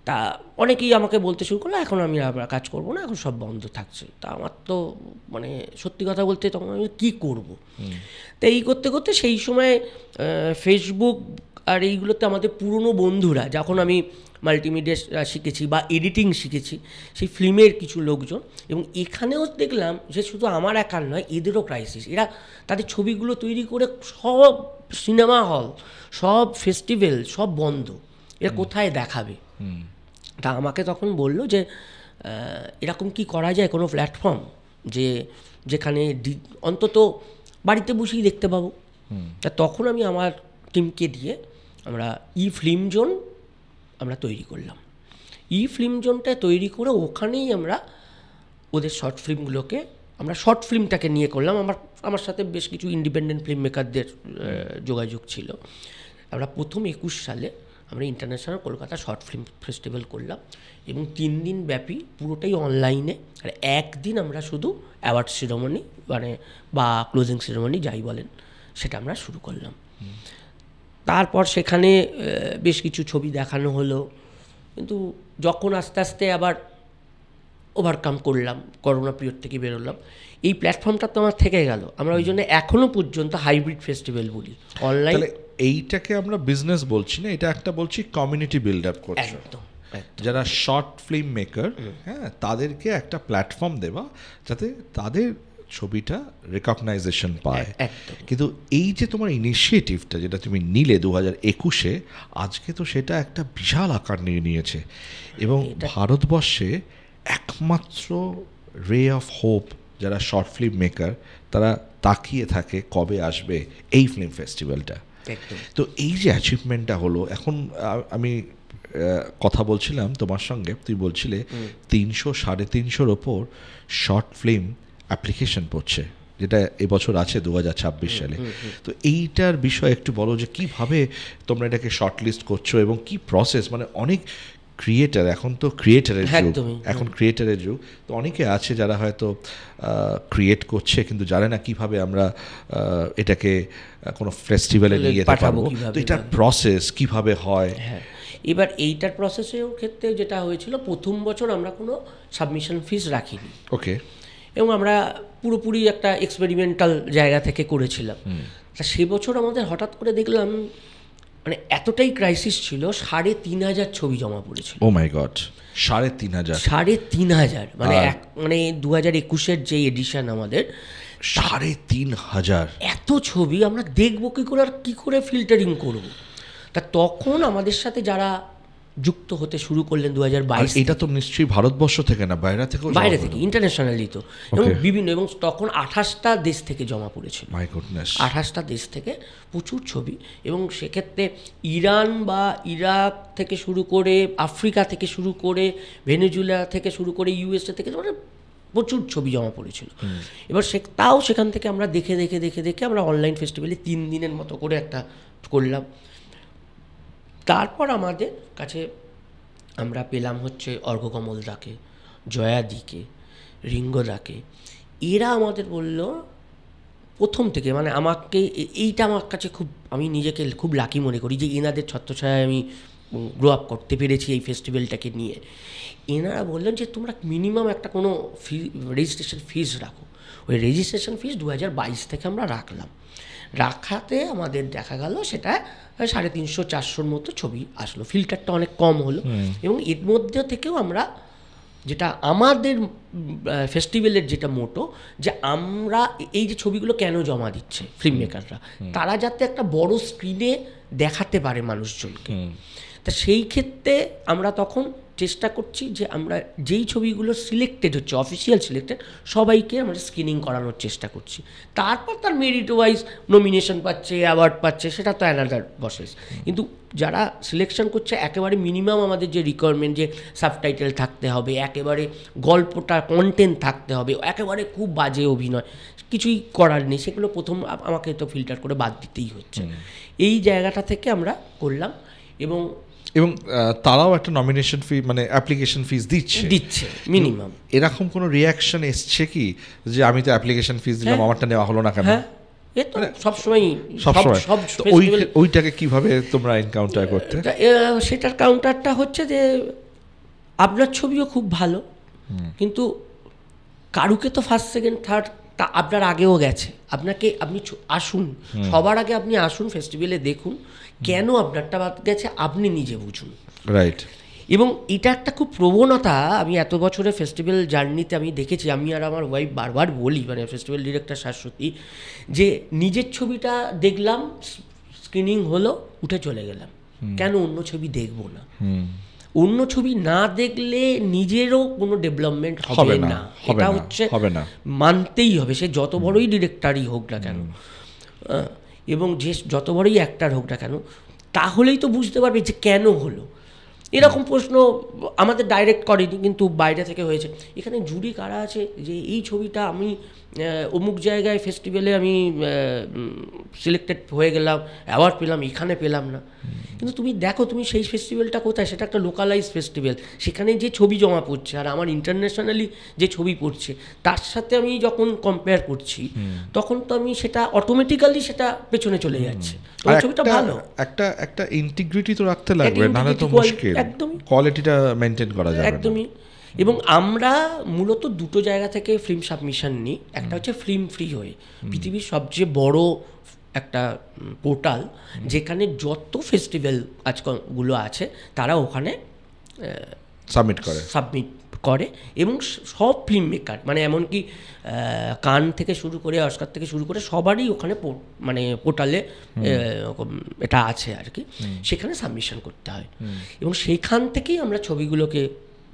তা অনেকেই আমাকে বলতে শুরু করলো এখন আমি আবার কাজ করবো না, এখন সব বন্ধ থাকছে। তা আমার তো মানে সত্যি কথা বলতে তখন আমি কী করবো। তো এই করতে করতে সেই সময় ফেসবুক আর এইগুলোতে আমাদের পুরনো বন্ধুরা, যখন আমি মাল্টিমিডিয়া শিখেছি বা এডিটিং শিখেছি, সেই ফিল্মের কিছু লোকজন, এবং এখানেও দেখলাম যে শুধু আমার একার নয়, এদেরও ক্রাইসিস। এরা তাদের ছবিগুলো তৈরি করে সব সিনেমা হল, সব ফেস্টিভ্যাল সব বন্ধ, এরা কোথায় দেখাবে? তা আমাকে তখন বললো যে এরকম কি করা যায়, কোনো প্ল্যাটফর্ম যেখানে অন্তত বাড়িতে বসেই দেখতে পাবো। তা তখন আমি আমার টিমকে দিয়ে আমরা ফিল্ম জোন আমরা তৈরি করলাম। ফিল্ম জোনটা তৈরি করে ওখানেই আমরা ওদের শর্ট ফিল্মগুলোকে, আমরা শর্ট ফিল্মটাকে নিয়ে করলাম। আমার সাথে বেশ কিছু ইন্ডিপেন্ডেন্ট ফিল্ম মেকারদের যোগাযোগ ছিল। আমরা প্রথম 21 সালে আমরা international Kolkata short film festival করলাম, এবং 3 দিন ব্যাপী পুরোটাই অনলাইনে। আর একদিন আমরা শুধু অ্যাওয়ার্ড সেরেমনি বা ক্লোজিং সেরেমনি যাই বলেন, সেটা আমরা শুরু করলাম। তারপর সেখানে বেশ কিছু ছবি দেখানো হলো, কিন্তু যখন আস্তে আস্তে আবার ওভারকাম করলাম, করোনা পিরিয়ড থেকে বেরোলাম, এই প্ল্যাটফর্মটা তো আমার থেকে গেল। আমরা ওই জন্য এখনও পর্যন্ত হাইব্রিড ফেস্টিভ্যাল বলি, অনলাইন। এইটাকে আমরা বিজনেস বলছি না, এটা একটা বলছি কমিউনিটি বিল্ড আপ করছি। যারা শর্ট ফিল্ম মেকার, হ্যাঁ, তাদেরকে একটা প্ল্যাটফর্ম দেওয়া যাতে তাদের ছবিটা রেকগনাইজেশন পায়। কিন্তু এই যে তোমার ইনিশিয়েটিভটা যেটা তুমি নিলে 2021-এ, আজকে তো সেটা একটা বিশাল আকার নিয়ে নিয়েছে, এবং ভারতবর্ষে একমাত্র রে অফ হোপ যারা শর্ট ফিল্ম মেকার, তারা তাকিয়ে থাকে কবে আসবে এই ফিল্ম ফেস্টিভ্যালটা। তো এই যে অ্যাচিভমেন্টটা হলো, এখন আমি কথা বলছিলাম তোমার সঙ্গে, তুই বলছিলে 300-350-র ওপর শর্ট ফিল্ম অ্যাপ্লিকেশন পড়ছে, যেটা এবছর আছে 2026 সালে। তো এইটার বিষয়ে একটু বলো যে কীভাবে তোমরা এটাকে শর্টলিস্ট করছো এবং কি প্রসেস। মানে অনেক ক্রিয়েটার, এখন তো ক্রিয়েটারের যুগ, ক্রিয়েটারের যুগ, তো অনেকে আছে যারা হয়তো ক্রিয়েট করছে কিন্তু জানে না কিভাবে আমরা এটাকে কোনো ফেস্টিভ্যালে নিয়ে যেতে পারবো। তো এটার প্রসেস কিভাবে হয়? হ্যাঁ, এবার এইটার প্রসেসের ক্ষেত্রে যেটা হয়েছিল, প্রথম বছর আমরা কোনো সাবমিশন ফিস রাখিনি। ওকে। এবং আমরা পুরোপুরি একটা এক্সপেরিমেন্টাল জায়গা থেকে করেছিলাম। তা সে বছর আমাদের হঠাৎ করে দেখলাম, মানে এতটাই ক্রাইসিস ছিল, 3,500 ছবি জমা পড়েছিল। ও মাই গড, 3,500! 3,500 মানে 2021-এর যে এডিশন আমাদের, 3,500 এত ছবি আমরা দেখবো কী করে, আর কী করে ফিল্টারিং করব। তা তখন আমাদের সাথে যারা যুক্ত হতে শুরু করলেন 2022। এটা তো নিশ্চয়ই ভারতবর্ষ থেকে না, বাইরে থেকে, ইন্টারন্যাশনালি তো, এবং বিভিন্ন, এবং তখন 28টা দেশ থেকে জমা পড়েছিল। 28টা দেশ থেকে প্রচুর ছবি, এবং সেক্ষেত্রে ইরান বা ইরাক থেকে শুরু করে, আফ্রিকা থেকে শুরু করে, ভেনেজুয়েলা থেকে শুরু করে, ইউএসএ থেকে, মানে প্রচুর ছবি জমা পড়েছিল। এবার তাও সেখান থেকে আমরা দেখে আমরা অনলাইন ফেস্টিভ্যালে 3 দিনের মতো করে একটা করলাম। তারপর আমাদের কাছে আমরা পেলাম হচ্ছে অর্ঘ্যকমল দাকে, জয়াদিকে, রিঙ্গদাকে। এরা আমাদের বলল প্রথম থেকে, মানে আমাকে, এইটা আমার কাছে খুব, আমি নিজেকে খুব লাকি মনে করি যে এনাদের ছত্রছায়ায় আমি গ্রো আপ করতে পেরেছি এই ফেস্টিভ্যালটাকে নিয়ে। এনারা বললেন যে তোমরা মিনিমাম একটা কোনো রেজিস্ট্রেশন ফিস রাখো। ওই রেজিস্ট্রেশন ফিস 2022 থেকে আমরা রাখাতে আমাদের দেখা গেল সেটা 350-400-র মতো ছবি আসলো। ফিল্টারটা অনেক কম হলো, এবং এর মধ্যে থেকেও আমরা, যেটা আমাদের ফেস্টিভ্যালের যেটা মোটো, যে আমরা এই যে ছবিগুলো কেন জমা দিচ্ছে ফিল্ম মেকাররা, তারা যাতে একটা বড় স্ক্রিনে দেখাতে পারে মানুষজনকে। তা সেই ক্ষেত্রে আমরা তখন চেষ্টা করছি যে আমরা যেই ছবিগুলো সিলেক্টেড হচ্ছে, অফিসিয়াল সিলেক্টেড, সবাইকে আমরা স্ক্রিনিং করানোর চেষ্টা করছি। তারপর তার মেরিট ওয়াইজ নমিনেশন পাচ্ছে, অ্যাওয়ার্ড পাচ্ছে, সেটা তো অ্যানাদার প্রসেস। কিন্তু যারা সিলেকশন করছে, একেবারে মিনিমাম আমাদের যে রিকোয়ারমেন্ট, যে সাবটাইটেল থাকতে হবে, একেবারে গল্পটা কন্টেন্ট থাকতে হবে, একেবারে খুব বাজে অভিনয় কিছুই করার নেই, সেগুলো প্রথম আমাকে তো ফিল্টার করে বাদ দিতেই হচ্ছে। এই জায়গাটা থেকে আমরা করলাম, এবং তারাও একটা নমিনেশন ফি, মানে অ্যাপ্লিকেশন ফিস দিচ্ছে মিনিমাম। এরকম কোনো রিয়াকশন এসছে কি যে আমি তো অ্যাপ্লিকেশন ফিস দিলাম, আমারটা নেওয়া হলো না কেন? সবসময় ওইটাকে কিভাবে তোমরা এনকাউন্টার করতে? সেটার কাউন্টারটা হচ্ছে যে আপনার ছবিও খুব ভালো, কিন্তু কারুকে তো ফার্স্ট সেকেন্ড থার্ড তা আপনার আগেও গেছে, আপনি আসুন, সবার আগে আপনি আসুন, ফেস্টিভ্যালে দেখুন কেন আপনারটা বাদ গেছে, আপনি নিজে বুঝুন। রাইট। এবং এটা একটা খুব প্রবণতা আমি এত বছরের ফেস্টিভ্যাল জার্নিতে আমি দেখেছি, আমি আর আমার ওয়াইফ বারবার বলি, মানে ফেস্টিভ্যাল ডিরেক্টর শাশ্বতী, যে নিজের ছবিটা দেখলাম, স্ক্রিনিং হলো, উঠে চলে গেলাম, কেন অন্য ছবি দেখবো না? অন্য ছবি না দেখলে নিজেরও কোনো ডেভেলপমেন্ট হবে না, এটা হচ্ছে মানতেই হবে, সে যত বড়ই ডিরেক্টরই হোক না কেন, এবং যে যত বড়ই অ্যাক্টর হোক না কেন, তাহলেই তো বুঝতে পারবে যে কেন হলো। এরকম প্রশ্ন আমাদের ডাইরেক্ট করেনি, কিন্তু বাইরে থেকে হয়েছে। এখানে জুরি কারা আছে যে এই ছবিটা আমি অমুক জায়গায় ফেস্টিভ্যালে আমি সিলেক্টেড হয়ে গেলাম, অ্যাওয়ার্ড পেলাম, এখানে পেলাম না। কিন্তু তুমি দেখো, তুমি সেই ফেস্টিভ্যালটা কোথায়, সেটা একটা লোকালাইজ ফেস্টিভ্যাল, সেখানে যে ছবি জমা পড়ছে আর আমার ইন্টারন্যাশনালি যে ছবি পড়ছে তার সাথে আমি যখন কম্পেয়ার করছি, তখন তো আমি সেটা অটোমেটিক্যালি সেটা পেছনে চলে যাচ্ছে। ছবিটা ভালো, একটা ইন্টিগ্রিটি তো রাখতে লাগবে, নাহলে তো মুশকিল, একদমই কোয়ালিটিটা মেইনটেইন করা যাবে না। একদমই। এবং আমরা মূলত দুটো জায়গা থেকে ফিল্ম সাবমিশন নিই। একটা হচ্ছে ফিল্ম ফ্রি হয়ে, পৃথিবীর সবচেয়ে বড় একটা পোর্টাল, যেখানে যত ফেস্টিভ্যাল আজকালগুলো আছে তারা ওখানে সাবমিট করে এবং সব ফিল্ম মেকার, মানে এমনকি কান থেকে শুরু করে অস্কার থেকে শুরু করে সবারই ওখানে মানে পোর্টালে এটা আছে আর কি, সেখানে সাবমিশন করতে হয়। এবং সেইখান থেকেই আমরা ছবিগুলোকে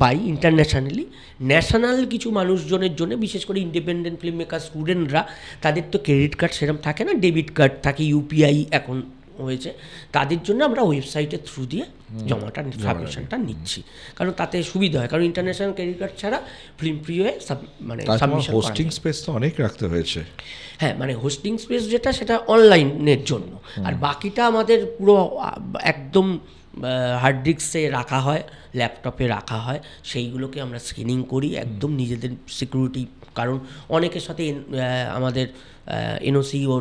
পাই ইন্টারন্যাশনালি। ন্যাশনাল কিছু মানুষজনের জন্য, বিশেষ করে ইন্ডিপেন্ডেন্ট ফিল্ম মেকার স্টুডেন্টরা, তাদের তো ক্রেডিট কার্ড সেরকম থাকে না, ডেবিট কার্ড থাকে, ইউপিআই এখন হয়েছে, তাদের জন্য আমরা ওয়েবসাইটের থ্রু দিয়ে সাবমিশনটা নিচ্ছি, কারণ তাতে সুবিধা হয়, কারণ ইন্টারন্যাশনাল ক্রেডিট কার্ড ছাড়া ফিল্ম ফ্রি হয়ে মানে সাবমিশন হোস্টিং স্পেস তো অনেক রাখতে হয়েছে। হ্যাঁ, মানে হোস্টিং স্পেস যেটা, সেটা অনলাইনের জন্য, আর বাকিটা আমাদের পুরো একদম হার্ড ডিস্কে রাখা হয়, ল্যাপটপে রাখা হয়, সেইগুলোকে আমরা স্ক্রিনিং করি একদম নিজেদের সিকিউরিটি, কারণ অনেকের সাথে আমাদের এনওসিও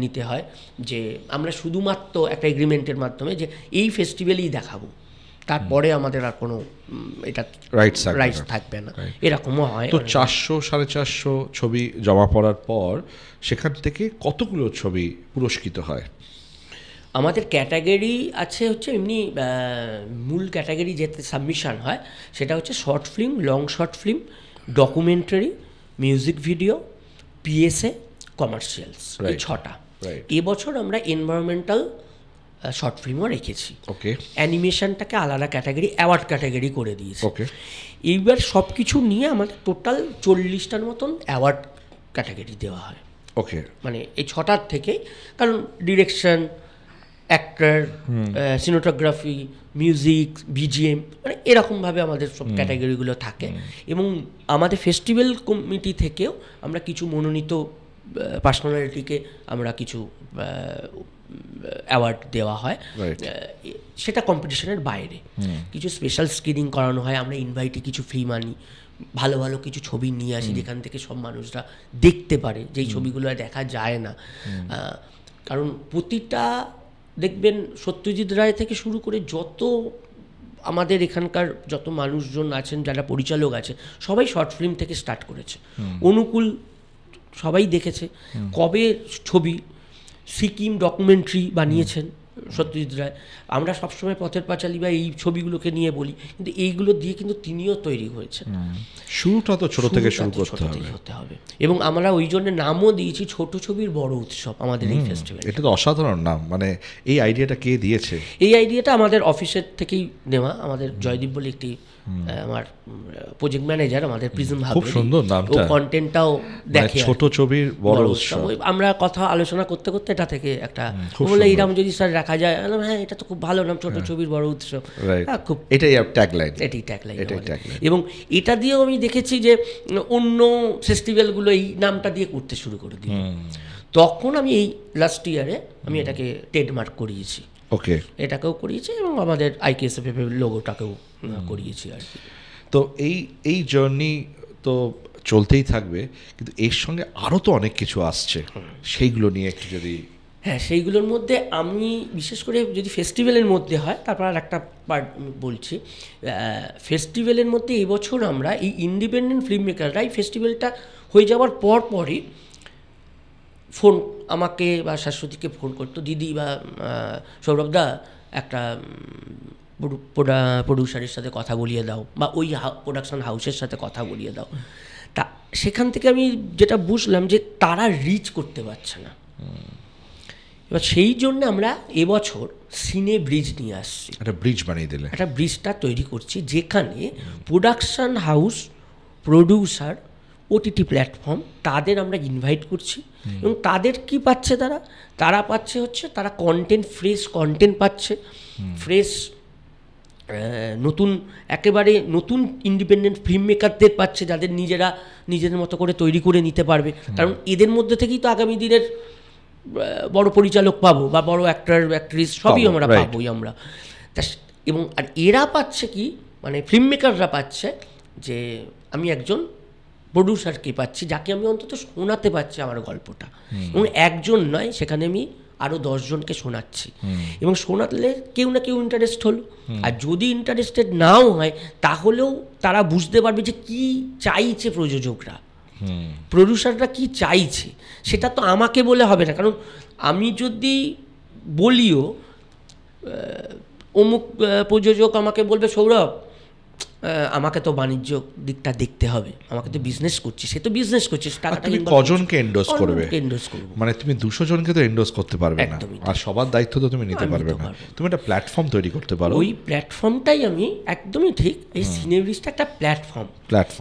নিতে হয়, যে আমরা শুধুমাত্র একটা এগ্রিমেন্টের মাধ্যমে যে এই ফেস্টিভ্যালেই দেখাবো, তারপরে আমাদের আর কোনো এটা রাইটস থাকবে না, এরকমও হয়। তো 400-450 ছবি জমা পড়ার পর সেখান থেকে কতগুলো ছবি পুরস্কৃত হয়? আমাদের ক্যাটাগরি আছে হচ্ছে এমনি, মূল ক্যাটাগরি যেতে সাবমিশন হয় সেটা হচ্ছে short film, long short film, documentary, music video, PSA, commercials, এই 6টা। এবছর আমরা এনভায়রনমেন্টাল শর্ট ফিল্মও রেখেছি। ওকে, অ্যানিমেশনটাকে আলাদা ক্যাটাগরি, অ্যাওয়ার্ড ক্যাটাগরি করে দিয়েছি। ওকে, এইবার সব কিছু নিয়ে আমাদের টোটাল 40টার মতন অ্যাওয়ার্ড ক্যাটাগরি দেওয়া হয়। ওকে, মানে এই 6টার থেকেই, কারণ direction, actor, cinematography, music, BGM, মানে এরকমভাবে আমাদের সব ক্যাটাগরিগুলো থাকে। এবং আমাদের ফেস্টিভ্যাল কমিটি থেকেও আমরা কিছু মনোনীত পার্সোনালিটিকে আমরা কিছু অ্যাওয়ার্ড দেওয়া হয়, সেটা কম্পিটিশনের বাইরে। কিছু স্পেশাল স্ক্রিনিং করানো হয়, আমরা ইনভাইটে কিছু ফিল্ম আনি, ভালো ভালো কিছু ছবি নিয়ে আসি, যেখান থেকে সব মানুষরা দেখতে পারে, যেই ছবিগুলো দেখা যায় না। কারণ প্রতিটা দেখবেন সত্যজিৎ রায় থেকে শুরু করে যত আমাদের এখানকার যত মানুষজন আছেন, যারা পরিচালক আছে, সবাই শর্ট ফিল্ম থেকে স্টার্ট করেছে। অনুকূল সবাই দেখেছে, কবে ছবি সিকিম ডকুমেন্টারি বানিয়েছেন সত্যজিৎ রায়। আমরা সবসময় পথের পাঁচালী বা এই ছবিগুলোকে নিয়ে বলি, কিন্তু এইগুলো দিয়ে কিন্তু তিনিও তৈরি হয়েছেন। শুরুটা তো ছোট থেকে শুরু করতে হবে। এবং আমরা ওই জন্য নামও দিয়েছি ছোট ছবির বড় উৎসব আমাদের এই ফেস্টিভ্যাল। এটা তো অসাধারণ নাম। মানে এই আইডিয়াটা কে দিয়েছে? এই আইডিয়াটা আমাদের অফিসের থেকেই নেওয়া। আমাদের জয়দীপ বলে একটি আমার প্রজেক্ট ম্যানেজার, আমাদের প্রিজম হাব, খুব সুন্দর নামটা, ও কন্টেন্টটাও দেখে। ছোট ছবির বড় উৎসব, আমরা কথা আলোচনা করতে করতে এটা থেকে একটা বলে, এইরকম যদি স্যার রাখা যায়, হ্যাঁ এটা তো খুব ভালো নাম, ছোট ছবির বড় উৎসব। খুব, এটাই ট্যাগলাইন, এটাই ট্যাগলাইন। এবং এটা দিয়েও আমি দেখেছি যে অন্য ফেস্টিভ্যালগুলো এই নামটা দিয়ে করতে শুরু করে দিল। তখন আমি এই লাস্ট ইয়ারে আমি এটাকে ট্রেডমার্ক করিয়েছি। ওকে, এটাকেও করিয়েছি এবং আমাদের IKSFF লোগোটাকেও করিয়েছি আর কি। তো এই জার্নি তো চলতেই থাকবে, কিন্তু এর সঙ্গে আরও তো অনেক কিছু আসছে, সেইগুলো নিয়ে একটু যদি হ্যাঁ, সেইগুলোর মধ্যে আমি বিশেষ করে যদি ফেস্টিভ্যালের মধ্যে হয়, তারপর আর একটা পার্ট বলছি। ফেস্টিভ্যালের মধ্যে এবছর আমরা এই ইন্ডিপেন্ডেন্ট ফিল্ম মেকাররা এই ফেস্টিভ্যালটা হয়ে যাওয়ার পরই ফোন আমাকে বা শাশ্বতীকে ফোন করতো, দিদি বা সৌরভদা একটা প্রডিউসারের সাথে কথা বলিয়ে দাও, বা ওই প্রোডাকশন হাউসের সাথে কথা বলিয়ে দাও। তা সেখান থেকে আমি যেটা বুঝলাম যে তারা রিচ করতে পারছে না। এবার সেই জন্য আমরা এবছর সিনে ব্রিজ নিয়ে আসছি। একটা ব্রিজ বানিয়ে দিলে, একটা ব্রিজটা তৈরি করছি, যেখানে production house, producer, OTT platform তাদের আমরা ইনভাইট করছি। এবং তাদের কি পাচ্ছে, তারা পাচ্ছে হচ্ছে তারা কন্টেন্ট, ফ্রেশ কন্টেন্ট পাচ্ছে, ফ্রেশ নতুন একেবারে নতুন ইন্ডিপেন্ডেন্ট ফিল্ম মেকারদের পাচ্ছে, যাদের নিজেদের মতো করে তৈরি করে নিতে পারবে। কারণ এদের মধ্যে থেকেই তো আগামী দিনের বড় পরিচালক পাবো, বা বড় অ্যাক্টর অ্যাক্ট্রেস সবই আমরা পাবোই আমরা। এবং আর এরা পাচ্ছে কি, মানে ফিল্ম মেকাররা পাচ্ছে যে আমি একজন প্রডিউসারকে পাচ্ছি, যাকে আমি অন্তত শোনাতে পারছি আমার গল্পটা। এবং একজন নয়, সেখানে আমি আরও 10 জনকে শোনাচ্ছি। এবং শোনালে কেউ না কেউ ইন্টারেস্ট হলো। আর যদি ইন্টারেস্টেড নাও হয়, তাহলেও তারা বুঝতে পারবে যে কী চাইছে প্রযোজকরা, প্রডিউসাররা কি চাইছে। সেটা তো আমাকে বলে হবে না, কারণ আমি যদি বলিও, অমুক প্রযোজক আমাকে বলবে সৌরভ আমাকে তো বাণিজ্য দিকটা দেখতে হবে, আমাকে তো বিজনেস করছি, সে তো বিজনেস করছে, টাকাটা কজনকে এন্ডোর্স করবে, করবো, মানে তুমি 200 জনকে তো এন্ডোর্স করতে পারবে না, আর সবার দায়িত্ব তো তুমি নিতে পারবে না। তুমি একটা প্ল্যাটফর্ম তৈরি করতে পারো। ওই প্ল্যাটফর্মটাই আমি একদমই ঠিক, এই সিনেব্রিজটা একটা প্ল্যাটফর্ম।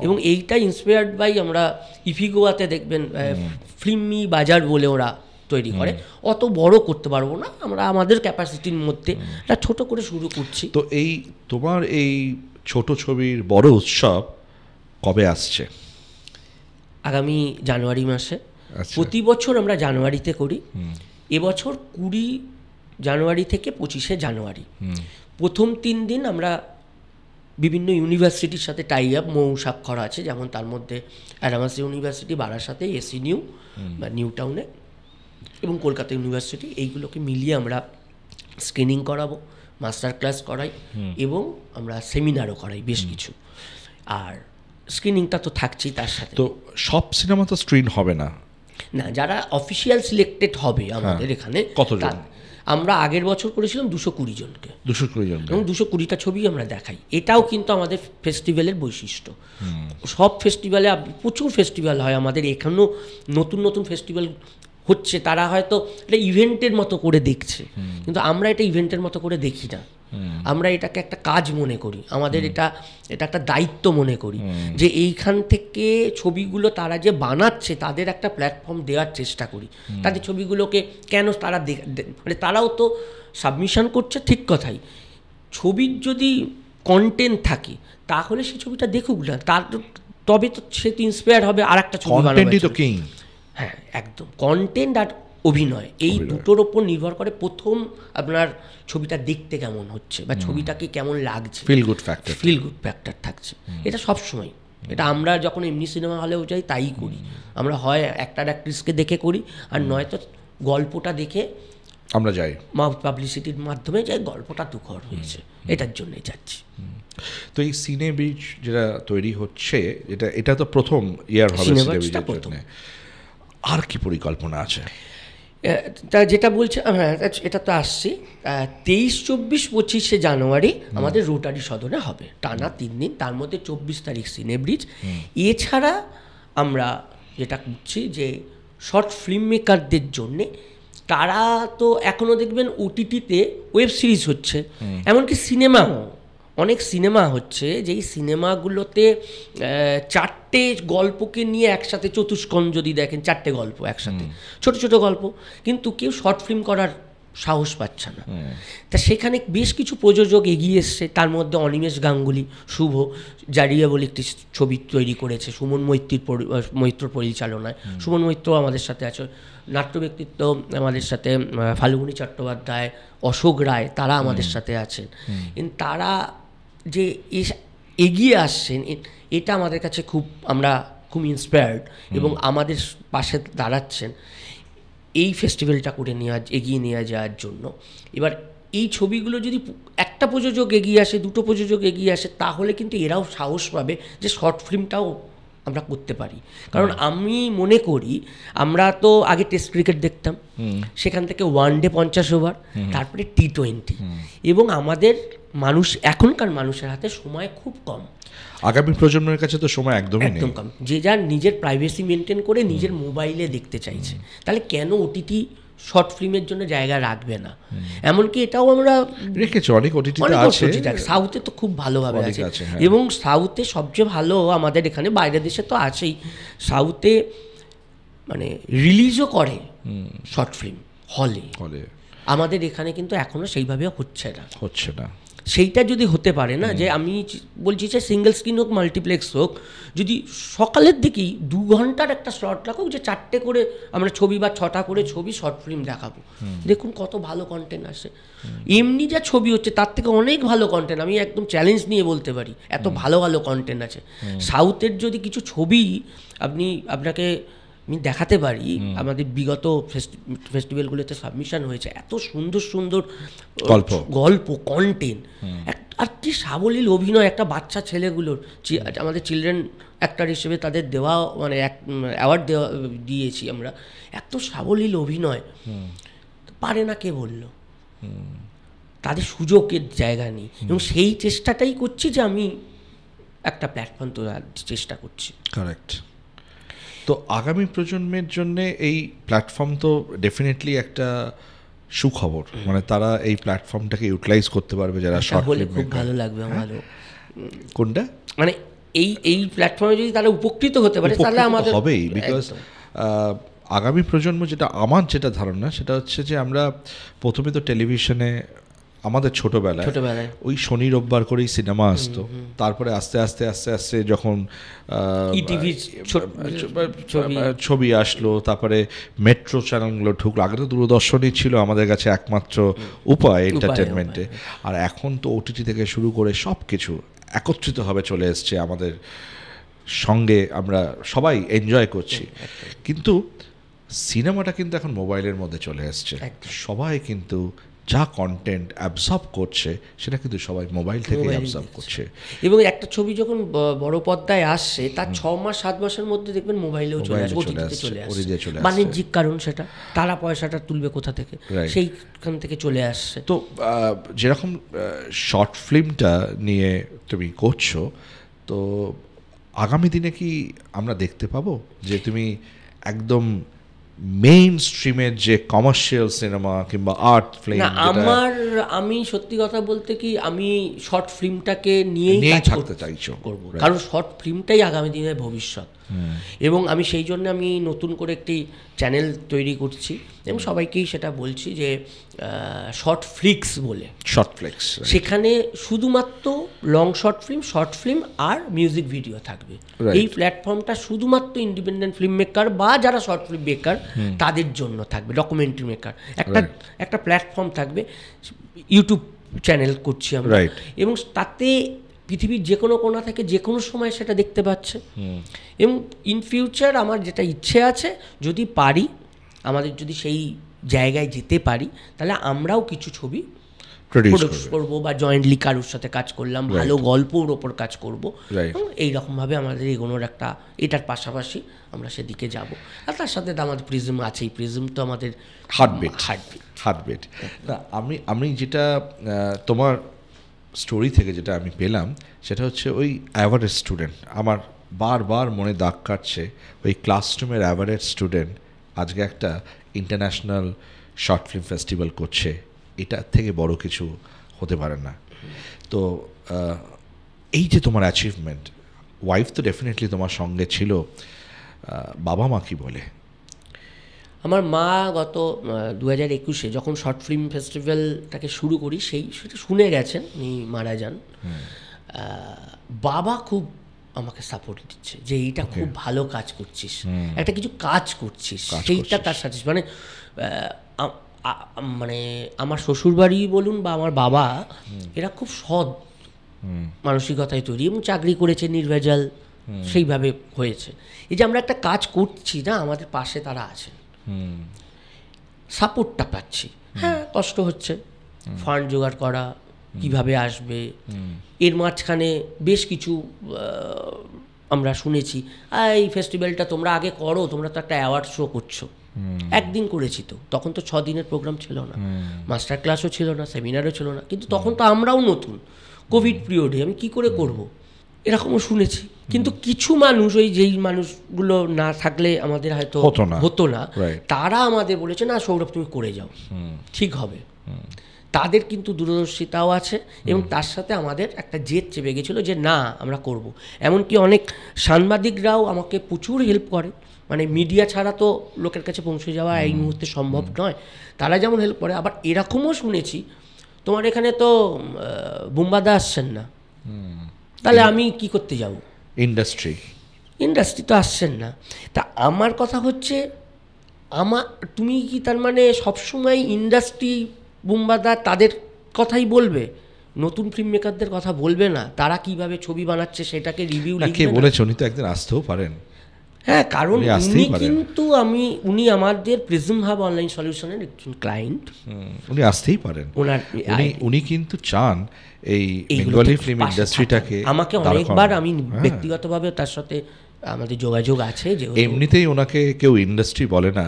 এবং এইটা ইন্সপায়ার্ড বাই, আমরা ইফিগোয়াতে দেখবেন ফিল্মি বাজার বলে ওরা তৈরি করে। অত বড় করতে পারবো না আমরা, আমাদের ক্যাপাসিটির মধ্যে একটা ছোট করে শুরু করছি। তো এই তোমার এই ছোট ছবির বড় উৎসব কবে আসছে? আগামী জানুয়ারি মাসে। প্রতি বছর আমরা জানুয়ারিতে করি। এবছর 20 জানুয়ারি থেকে 25শে জানুয়ারি প্রথম 3 দিন আমরা বিভিন্ন ইউনিভার্সিটির সাথে টাই আপ, মৌ স্বাক্ষর আছে, যেমন তার মধ্যে অ্যাডামাস ইউনিভার্সিটি, বারাসাতে, এসি নিউ বা নিউ টাউনে, এবং কলকাতা ইউনিভার্সিটি। এইগুলোকে মিলিয়ে আমরা স্ক্রিনিং করাবো, মাস্টার ক্লাস করাই, এবং আমরা সেমিনারও করাই বেশ কিছু। আর স্ক্রিনিংটা তো থাকছেই তার সাথে। তো সব সিনেমা তো স্ক্রিন হবে না, যারা অফিসিয়াল সিলেক্টেড হবে আমাদের এখানে, কতজন? আমরা আগের বছর করেছিলাম 220 জনকে, 220 জন, এবং 220টা ছবি আমরা দেখাই। এটাও কিন্তু আমাদের ফেস্টিভ্যালের বৈশিষ্ট্য। সব ফেস্টিভ্যালে, প্রচুর ফেস্টিভ্যাল হয় আমাদের, এখানেও নতুন নতুন ফেস্টিভ্যাল হচ্ছে, তারা হয়তো এটা ইভেন্টের মতো করে দেখছে, কিন্তু আমরা এটা ইভেন্টের মতো করে দেখি না। আমরা এটাকে একটা কাজ মনে করি, আমাদের এটা একটা দায়িত্ব মনে করি, যে এইখান থেকে ছবিগুলো তারা যে বানাচ্ছে তাদের একটা প্ল্যাটফর্ম দেওয়ার চেষ্টা করি। তাদের ছবিগুলোকে কেন তারা মানে তারাও তো সাবমিশন করছে, ঠিক কথাই। ছবির যদি কন্টেন্ট থাকে তাহলে সেই ছবিটা দেখুক না, তবে তো সে তো ইন্সপায়ার হবে আর একটা ছবি বানাবে। হ্যাঁ, একদম। কন্টেন্ট আর অভিনয়, এই দুটোর ওপর নির্ভর করে প্রথম আপনার ছবিটা দেখতে কেমন হচ্ছে, বা ছবিটাকে কেমন লাগছে, ফিল গুড ফ্যাক্টর থাকছে। এটা সবসময়, এটা আমরা যখন এমনি সিনেমা হলেও যাই তাই করি। আমরা হয় অ্যাক্টর অ্যাক্ট্রেসকে দেখে করি, আর নয়তো গল্পটা দেখে আমরা যাই, মাউথ পাবলিসিটির মাধ্যমে যাই, গল্পটা দুঃখর হয়েছে, এটার জন্যই যাচ্ছি। তো এই সিনে ব্রিজ যেটা তৈরি হচ্ছে, এটা তো প্রথম ইয়ার হবে সিনে ব্রিজের জন্য, আর কি পরিকল্পনা আছে? তা যেটা বলছে, হ্যাঁ এটা তো আসছি, 23, 24, 25শে জানুয়ারি আমাদের রোটারি সদনে হবে, টানা 3 দিন। তার মধ্যে 24 তারিখ সিনে ব্রিজ। এছাড়া আমরা যেটা করছি যে শর্ট ফিল্ম মেকারদের জন্যে, তারা তো এখনও দেখবেন ওটিটিতে ওয়েব সিরিজ হচ্ছে, এমনকি সিনেমাও অনেক সিনেমা হচ্ছে, যেই সিনেমাগুলোতে 4টে গল্পকে নিয়ে একসাথে, চতুষ্কোণ যদি দেখেন 4টে গল্প একসাথে, ছোট ছোট গল্প, কিন্তু কেউ শর্ট ফিল্ম করার সাহস পাচ্ছে না। তা সেখানে বেশ কিছু প্রযোজক এগিয়ে এসছে, তার মধ্যে অনিমেষ গাঙ্গুলি, শুভ জারিয়া বলে একটি ছবি তৈরি করেছে সুমন মৈত্র পরিচালনায়। সুমন মৈত্র আমাদের সাথে আছে, নাট্য ব্যক্তিত্ব আমাদের সাথে ফাল্গুনী চট্টোপাধ্যায়, অশোক রায়, তারা আমাদের সাথে আছেন। তারা যে এগিয়ে আসছেন, এটা আমাদের কাছে আমরা খুব ইন্সপায়ার্ড, এবং আমাদের পাশে দাঁড়াচ্ছেন। এই ফেস্টিভ্যালটা করে এগিয়ে নেওয়া যাওয়ার জন্য। এবার এই ছবিগুলো যদি একটা প্রযোজক এগিয়ে আসে, দুটো প্রযোজক এগিয়ে আসে, তাহলে কিন্তু এরাও সাহস পাবে যে শর্ট ফিল্মটাও আমরা করতে পারি। কারণ আমি মনে করি আমরা তো আগে টেস্ট ক্রিকেট দেখতাম, সেখান থেকে ওয়ানডে 50 ওভার, তারপরে T20, এবং আমাদের এখনকার মানুষের হাতে সময় খুব কম। আগামী প্রজন্মের কাছে তো সময় একদম কম, যে যার নিজের প্রাইভেসি মেনটেন করে নিজের মোবাইলে দেখতে চাইছে, তাহলে কেন OTT শর্ট ফিল্মের জন্য জায়গা রাখবে না? এমনকি এটাও আমরা রেখেছি, অনেক OTT আছে, সাউথে তো খুব ভালোভাবে আছে, এবং সাউথে সবচেয়ে ভালো, আমাদের এখানে বাইরের দেশে তো আছেই, সাউথে মানে রিলিজও করে শর্ট ফিল্ম হলে। আমাদের এখানে কিন্তু এখনো সেইভাবে হচ্ছে না। সেইটা যদি হতে পারে না, যে আমি বলছি যে সিঙ্গেল স্ক্রিন হোক, মাল্টিপ্লেক্স হোক, যদি সকালের দিকেই 2 ঘন্টার একটা স্লট রাখুক, যে 4টে করে আমরা ছবি বা 6টা করে ছবি শর্ট ফিল্ম দেখাবো, দেখুন কত ভালো কন্টেন্ট আসে। এমনি যা ছবি হচ্ছে তার থেকে অনেক ভালো কন্টেন্ট, আমি একদম চ্যালেঞ্জ নিয়ে বলতে পারি, এত ভালো ভালো কন্টেন্ট আছে। সাউথের যদি কিছু ছবি আপনাকে আমি দেখাতে পারি, আমাদের বিগত ফেস্টিভ্যালগুলোতে সাবমিশন হয়েছে, এত সুন্দর সুন্দর গল্প, কন্টেন্ট, আর কি সাবলীল অভিনয়, একটা বাচ্চা ছেলেগুলোর, আমাদের চিলড্রেন অ্যাক্টর হিসেবে তাদের দেওয়া, মানে অ্যাওয়ার্ড দিয়েছি আমরা, এত সাবলীল অভিনয় পারে না, কে বলল? তাদের সুযোগের জায়গা নেই, এবং সেই চেষ্টাটাই করছি, যে আমি একটা প্ল্যাটফর্ম তো চেষ্টা করছি। কারেক্ট। তো আগামী প্রজন্মের জন্য এই প্ল্যাটফর্ম তো ডেফিনেটলি একটা সুখবর, মানে তারা এই প্ল্যাটফর্মটাকে ইউটিলাইজ করতে পারবে, যারা শর্ট ফিল্ম, খুব ভালো লাগবে আমারও। কোনটা? মানে এই প্ল্যাটফর্মে যদি তারা উপকৃত হতে পারে, তাহলে আমাদের হবেই। বিকজ আগামী প্রজন্ম, আমার যেটা ধারণা, সেটা হচ্ছে যে আমরা প্রথমে তো টেলিভিশনে আমাদের ছোটবেলায় ওই শনি রোববার করেই সিনেমা আসতো, তারপরে আস্তে আস্তে আস্তে আস্তে যখন ছবি আসলো, তারপরে মেট্রো চ্যানেলগুলো ঢুকলো, আগে তো দূরদর্শনই ছিল আমাদের কাছে একমাত্র উপায় এন্টারটেনমেন্টে, আর এখন তো OTT থেকে শুরু করে সব কিছু একত্রিতভাবে চলে এসছে আমাদের সঙ্গে, আমরা সবাই এনজয় করছি। কিন্তু সিনেমাটা কিন্তু এখন মোবাইলের মধ্যে চলে এসছে, সবাই কিন্তু যা কন্টেন্ট অ্যাবসর্ব করছে সেটা কিন্তু সবাই মোবাইল থেকে অ্যাবসর্ব করছে, এবং একটা ছবি যখন বড় পর্দায় আসছে, তার 6 মাস 7 মাসের মধ্যে দেখবেন মোবাইলেও চলে আসবে, বাণিজ্যিক কারণ, সেটা তারা পয়সাটা তুলবে কোথা থেকে, সেইখান থেকে চলে আসছে। তো যেরকম শর্ট ফিল্মটা নিয়ে তুমি করছো, তো আগামী দিনে কি আমরা দেখতে পাবো যে তুমি একদম মেইন স্ট্রিমের যে কমার্শিয়াল সিনেমা কিংবা আর্ট ফিল্ম? আমি সত্যি কথা বলতে কি, আমি শর্ট ফিল্মটাকে নিয়েই থাকতে চাইছো, কারণ শর্ট ফিল্মটাই আগামী দিনের ভবিষ্যৎ, এবং আমি সেই জন্য আমি নতুন করে একটি চ্যানেল তৈরি করছি, এবং সবাইকেই সেটা বলছি যে শর্ট ফ্লিক্স বলে, সেখানে শুধুমাত্র লং শর্ট ফিল্ম আর মিউজিক ভিডিও থাকবে। এই প্ল্যাটফর্মটা শুধুমাত্র ইন্ডিপেন্ডেন্ট ফিল্ম মেকার বা যারা শর্ট ফিল্ম মেকার তাদের জন্য থাকবে, ডকুমেন্টারি মেকার, একটা প্ল্যাটফর্ম থাকবে। ইউটিউব চ্যানেল করছি আমরা, এবং তাতে পৃথিবীর যে কোনো কোণা থেকে যে কোনো সময় সেটা দেখতে পাচ্ছে। এবং ইন ফিউচার আমার যেটা ইচ্ছে আছে, যদি পারি, আমাদের যদি সেই জায়গায় যেতে পারি, তাহলে আমরাও কিছু ছবি প্রডিউস করবো, বা জয়েন্টলি কারোর সাথে কাজ করলাম, ভালো গল্পর ওপর কাজ করবো, এইরকমভাবে আমাদের এগোনোর এটার পাশাপাশি আমরা সেদিকে যাব। আর তার সাথে আমাদের প্রিজম আছেই, প্রিজম তো আমাদের হার্টবিট। আমি যেটা তোমার স্টোরি থেকে যেটা আমি পেলাম, সেটা হচ্ছে ওই অ্যাভারেজ স্টুডেন্ট, আমার বারবার মনে দাগ কাটছে, ওই ক্লাসরুমের অ্যাভারেজ স্টুডেন্ট আজকে একটা ইন্টারন্যাশনাল শর্ট ফিল্ম ফেস্টিভ্যাল করছে, এটার থেকে বড় কিছু হতে পারে না। তো এই যে তোমার অ্যাচিভমেন্ট, ওয়াইফ তো ডেফিনেটলি তোমার সঙ্গে ছিল, বাবা মা কি বলে? আমার মা গত 2021-এ যখন শর্ট ফিল্ম ফেস্টিভ্যালটাকে শুরু করি, সেটা শুনে গেছেন, উনি মারা যান। বাবা খুব আমাকে সাপোর্ট দিচ্ছে, যে এইটা খুব ভালো কাজ করছিস, একটা কিছু কাজ করছিস, সেইটা তার সাথে মানে আমার শ্বশুরবাড়ি বলুন বা আমার বাবা, এরা খুব সৎ মানসিকতায় তৈরি, এবং চাকরি করেছে নির্ভেজাল, সেইভাবে হয়েছে। এই যে আমরা একটা কাজ করছি না, আমাদের পাশে তারা আছেন, সাপোর্টটা পাচ্ছি। হ্যাঁ, কষ্ট হচ্ছে ফান্ড জোগাড় করা, কিভাবে আসবে। এর মাঝখানে বেশ কিছু আমরা শুনেছি, এই ফেস্টিভ্যালটা তোমরা আগে করো, তোমরা তো একটা অ্যাওয়ার্ড শো করছো। একদিন করেছি তো, তখন তো 6 দিনের প্রোগ্রাম ছিল না, মাস্টার ক্লাসও ছিল না, সেমিনারও ছিল না, কিন্তু তখন তো আমরাও নতুন, কোভিড পিরিয়ডে আমি কি করে করব, এরকমও শুনেছি। কিন্তু কিছু মানুষ, ওই যেই মানুষগুলো না থাকলে আমাদের হয়তো হতো না, তারা আমাদের বলেছে না সৌরভ তুমি করে যাও, ঠিক হবে। তাদের কিন্তু দূরদর্শিতাও আছে এবং তার সাথে আমাদের একটা জেদ চেপে গেছিলো যে না আমরা করব। এমনকি অনেক সাংবাদিকরাও আমাকে প্রচুর হেল্প করে, মানে মিডিয়া ছাড়া তো লোকের কাছে পৌঁছে যাওয়া এই মুহূর্তে সম্ভব নয়, তারা যেমন হেল্প করে। আবার এরকমও শুনেছি তোমার এখানে তো বুম্বাদা আসছেন না, তাহলে আমি কি করতে যাব, ইন্ডাস্ট্রি তো আসছেন না। তা আমার কথা হচ্ছে, তুমি কি তার মানে সবসময় ইন্ডাস্ট্রি বুম্বাদা তাদের কথাই বলবে, নতুন ফিল্ম মেকারদের কথা বলবে না? তারা কিভাবে ছবি বানাচ্ছে সেটাকে রিভিউ লিখবে না? বলেছে উনি তো একদিন আসতেও পারেন। হ্যাঁ, কারণ উনি কিন্তু উনি আমাদের প্রিজম হাব অনলাইন সলিউশনের একজন ক্লায়েন্ট, উনি আসতেই পারেন। উনি কিন্তু চান এই বেঙ্গলি ফিল্ম ইন্ডাস্ট্রিটাকে। আমাকে অনেকবার, আমি ব্যক্তিগতভাবে তার সাথে আমাদের যোগাযোগ আছে, যে এমনিতেই ওনাকে কেউ ইন্ডাস্ট্রি বলে না,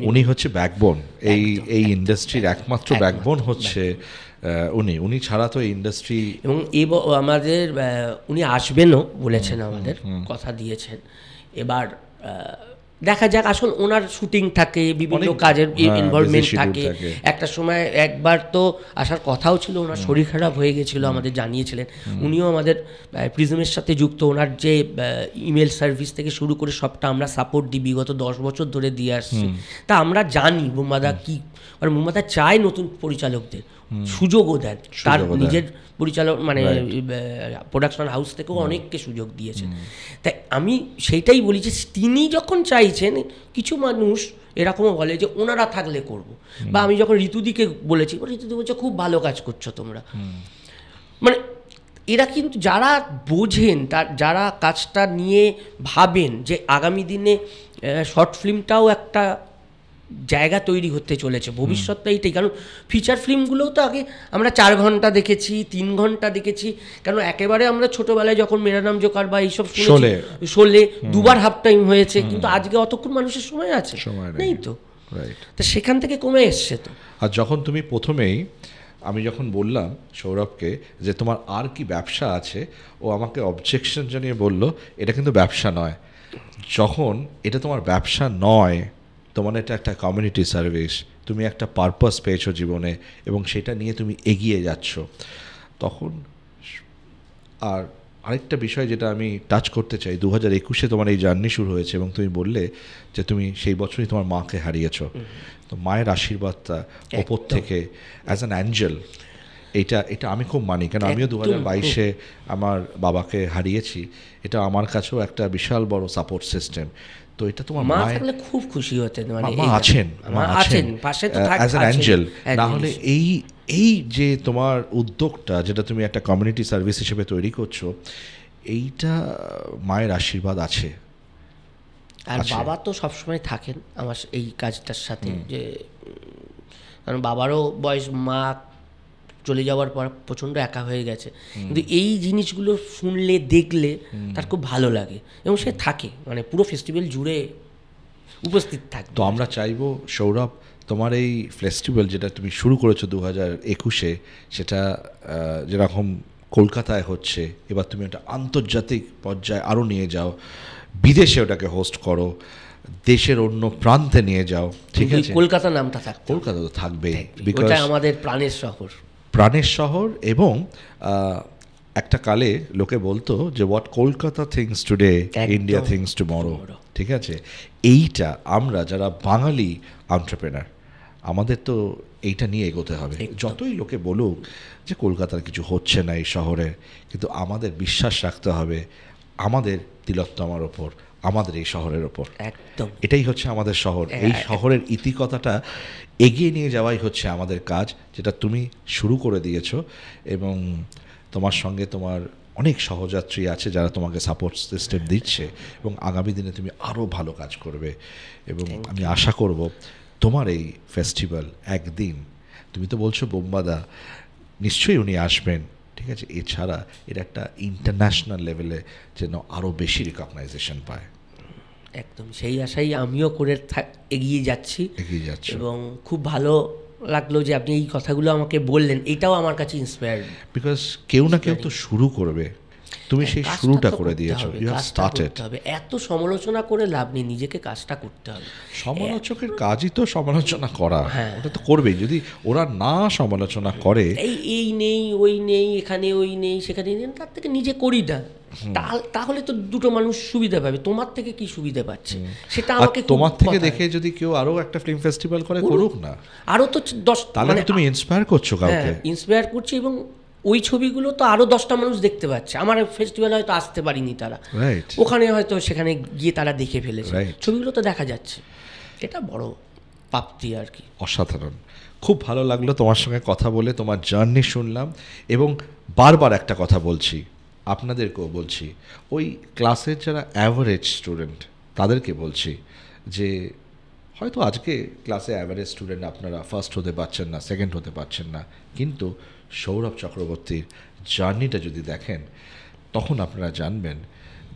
উনি হচ্ছে ব্যাকবোন, এই ইন্ডাস্ট্রির একমাত্র ব্যাকবোন হচ্ছে উনি ছাড়া তো ইন্ডাস্ট্রি। এবং আমাদের উনি আসবেনও বলেছেন, আমাদের কথা দিয়েছেন। এবার দেখা যাক, আসলে ওনার শুটিং থাকে, বিভিন্ন কাজের ইনভলভমেন্ট থাকে। একটা সময় একবার তো আসার কথাও ছিল, ওনার শরীর খারাপ হয়ে গেছিলো, আমাদের জানিয়েছিলেন। উনিও আমাদের প্রিজমের সাথে যুক্ত, ওনার যে ইমেল সার্ভিস থেকে শুরু করে সবটা আমরা সাপোর্ট দিই, বিগত 10 বছর ধরে দিয়ে আসছি। তা আমরা জানি বুম্বাদা কি, কারণ বুম্বাদা চায় নতুন পরিচালকদের সুযোগও দেন, তার নিজের পরিচালক মানে প্রোডাকশন হাউস থেকেও অনেককে সুযোগ দিয়েছেন। তাই আমি সেইটাই বলি যে তিনি যখন চাইছেন, কিছু মানুষ এরকমও বলে যে ওনারা থাকলে করব, বা আমি যখন ঋতুদিকে বলেছি, ঋতুদি বলছে খুব ভালো কাজ করছো তোমরা। মানে এরা কিন্তু যারা বোঝেন, যারা কাজটা নিয়ে ভাবেন যে আগামী দিনে শর্ট ফিল্মটাও একটা জায়গা তৈরি হতে চলেছে, ভবিষ্যৎটা এইটাই। কারণ ফিচার ফিল্মগুলোও তো আগে আমরা 4 ঘন্টা দেখেছি, 3 ঘন্টা দেখেছি, কারণ একেবারে আমরা ছোটোবেলায় যখন মেরা নাম জোকার বা এইসব শোলে 2বার হাফ টাইম হয়েছে, কিন্তু আজকে অতক্ষণ মানুষের সময় আছে নেই তো, তো সেখান থেকে কমে এসছে। তো আর যখন তুমি প্রথমেই, আমি যখন বললাম সৌরভকে যে তোমার আর কি ব্যবসা আছে, ও আমাকে অবজেকশন জানিয়ে বলল এটা কিন্তু ব্যবসা নয়। যখন এটা তোমার ব্যবসা নয়, তোমার এটা একটা কমিউনিটি সার্ভিস, তুমি একটা পারপাস পেয়েছো জীবনে এবং সেটা নিয়ে তুমি এগিয়ে যাচ্ছ, তখন। আর আরেকটা বিষয় যেটা আমি টাচ করতে চাই, 2021-এ তোমার এই জার্নি শুরু হয়েছে এবং তুমি বললে যে তুমি সেই বছরই তোমার মাকে হারিয়েছো। তো মায়ের আশীর্বাদটা ওপর থেকে অ্যাজ অ্যান অ্যাঞ্জেল, এটা আমি খুব মানি, কারণ আমিও 2022-এ আমার বাবাকে হারিয়েছি। এটা আমার কাছেও একটা বিশাল বড় সাপোর্ট সিস্টেম। তো এটা তোমার মা থাকলে খুব খুশি হতেন, মানে মা আছেন পাশে তো অ্যাজ অ্যান অ্যাঞ্জেল। না হলে এই যে তোমার উদ্যোগটা, যেটা তুমি একটা কমিউনিটি সার্ভিস হিসেবে তৈরি করছো, এইটা মায়ের আশীর্বাদ আছে। আর বাবা তো সবসময় থাকেন আমার এই কাজটার সাথে, যে কারণ বাবারও বয়স, মা চলে যাওয়ার পর প্রচণ্ড একা হয়ে গেছে, কিন্তু এই জিনিসগুলো শুনলে দেখলে তার খুব ভালো লাগে এবং সে থাকে, মানে পুরো ফেস্টিভ্যাল জুড়ে উপস্থিত থাকে। তো আমরা চাইবো সৌরভ, তোমার এই ফেস্টিভ্যাল যেটা তুমি শুরু করেছো 2021-এ, সেটা যেরকম কলকাতায় হচ্ছে, এবার তুমি একটা আন্তর্জাতিক পর্যায়ে আরও নিয়ে যাও, বিদেশে ওটাকে হোস্ট করো, দেশের অন্য প্রান্তে নিয়ে যাও, ঠিক আছে? কলকাতা নামটা থাকবে, কলকাতা তো থাকবে, বিকজ আমাদের প্রাণের শহর। এবং একটা কালে লোকে বলতো যে what Kolkata things today, India things tomorrow, ঠিক আছে? এইটা আমরা যারা বাঙালি এন্টারপ্রেনার, আমাদের তো এইটা নিয়ে এগোতে হবে। যতই লোকে বলুক যে কলকাতার কিছু হচ্ছে না এই শহরে, কিন্তু আমাদের বিশ্বাস রাখতে হবে আমাদের তিলোত্তমার ওপর, আমাদের এই শহরের ওপর। একদম, এটাই হচ্ছে আমাদের শহর। এই শহরের ইতিকথাটা এগিয়ে নিয়ে যাওয়াই হচ্ছে আমাদের কাজ, যেটা তুমি শুরু করে দিয়েছো। এবং তোমার সঙ্গে তোমার অনেক সহযাত্রী আছে যারা তোমাকে সাপোর্ট সিস্টেম দিচ্ছে, এবং আগামী দিনে তুমি আরও ভালো কাজ করবে। এবং আমি আশা করব তোমার এই ফেস্টিভ্যাল একদিন, তুমি তো বলছো বোম্বাদা, নিশ্চয়ই উনি আসবেন, ঠিক আছে, এছাড়া এর একটা ইন্টারন্যাশনাল লেভেলে যেন আরও বেশি রিকগনাইজেশন পায়। একদম সেই আশাই আমিও করে এগিয়ে যাচ্ছি এবং খুব ভালো লাগলো যে আপনি এই কথাগুলো আমাকে বললেন। এটাও আমার কাছে ইন্সপায়ার্ড, বিকজ কেউ না কেউ তো শুরু করবে, তুমি সেই শুরুটা করে দিয়েছো, ইউ হ্যাভ স্টার্টেড। এত সমালোচনা করে লাভ নেই, নিজেকে কাজটা করতে হবে। সমালোচকের কাজই তো সমালোচনা করা, ওটা তো করবেই। যদি ওরা না সমালোচনা করে, এই নেই ওই নেই, এখানে ওই নেই সেখানে নেই, তার থেকে নিজে করি না, তাহলে তো দুটো মানুষ সুবিধা পাবে। তোমার থেকে কি সুবিধা পাচ্ছে সেটা আমাকে, তোমার থেকে দেখে যদি কেউ আরো একটা ফিল্ম ফেস্টিভ্যাল করে, করুক না, আরো তো 10, তাহলে তুমি ইন্সপায়ার করছো কাউকে। ইন্সপায়ার করছি, এবং ওই ছবিগুলো তো আরো 10টা মানুষ দেখতে পাচ্ছে। আমার ফেস্টিভ্যাল হয়তো আসতে পারিনি তারা, ওখানে হয়তো সেখানে গিয়ে তারা দেখে ফেলেছে, ছবিগুলো তো দেখা যাচ্ছে। এটা বড় প্রাপ্তি আর কি। অসাধারণ, খুব ভালো লাগলো তোমার সঙ্গে কথা বলে, তোমার জার্নি শুনলাম। এবং বারবার একটা কথা বলছি, আপনাদেরকেও বলছি, ওই ক্লাসের যারা অ্যাভারেজ স্টুডেন্ট তাদেরকে বলছি যে হয়তো আজকে ক্লাসে অ্যাভারেজ স্টুডেন্ট আপনারা ফার্স্ট হতে পারছেন না, সেকেন্ড হতে পারছেন না, কিন্তু সৌরভ চক্রবর্তীর জার্নিটা যদি দেখেন তখন আপনারা জানবেন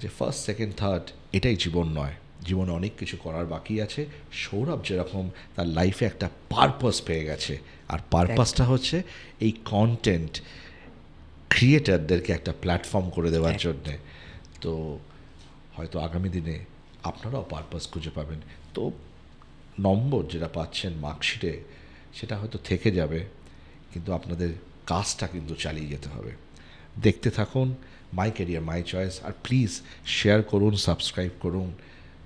যে ফার্স্ট, সেকেন্ড, থার্ড এটাই জীবন নয়, জীবনে অনেক কিছু করার বাকি আছে। সৌরভ যেরকম তার লাইফে একটা পারপাস পেয়ে গেছে, আর পারপাসটা হচ্ছে এই কন্টেন্ট ক্রিয়েটারদেরকে একটা প্ল্যাটফর্ম করে দেওয়ার জন্যে। তো হয়তো আগামী দিনে আপনারাও পারপাস খুঁজে পাবেন। তো নম্বর যেটা পাচ্ছেন মার্কশিটে সেটা হয়তো থেকে যাবে, কিন্তু আপনাদের কাজটা কিন্তু চালিয়ে যেতে হবে। দেখতে থাকুন মাই ক্যারিয়ার মাই চয়েস, আর প্লিজ শেয়ার করুন, সাবস্ক্রাইব করুন,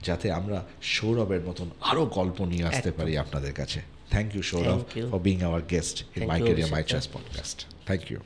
যাতে আমরা সৌরভের মতন আরও গল্প নিয়ে আসতে পারি আপনাদের কাছে। Thank you Sourav for being our guest in my career my choice podcast. Thank you.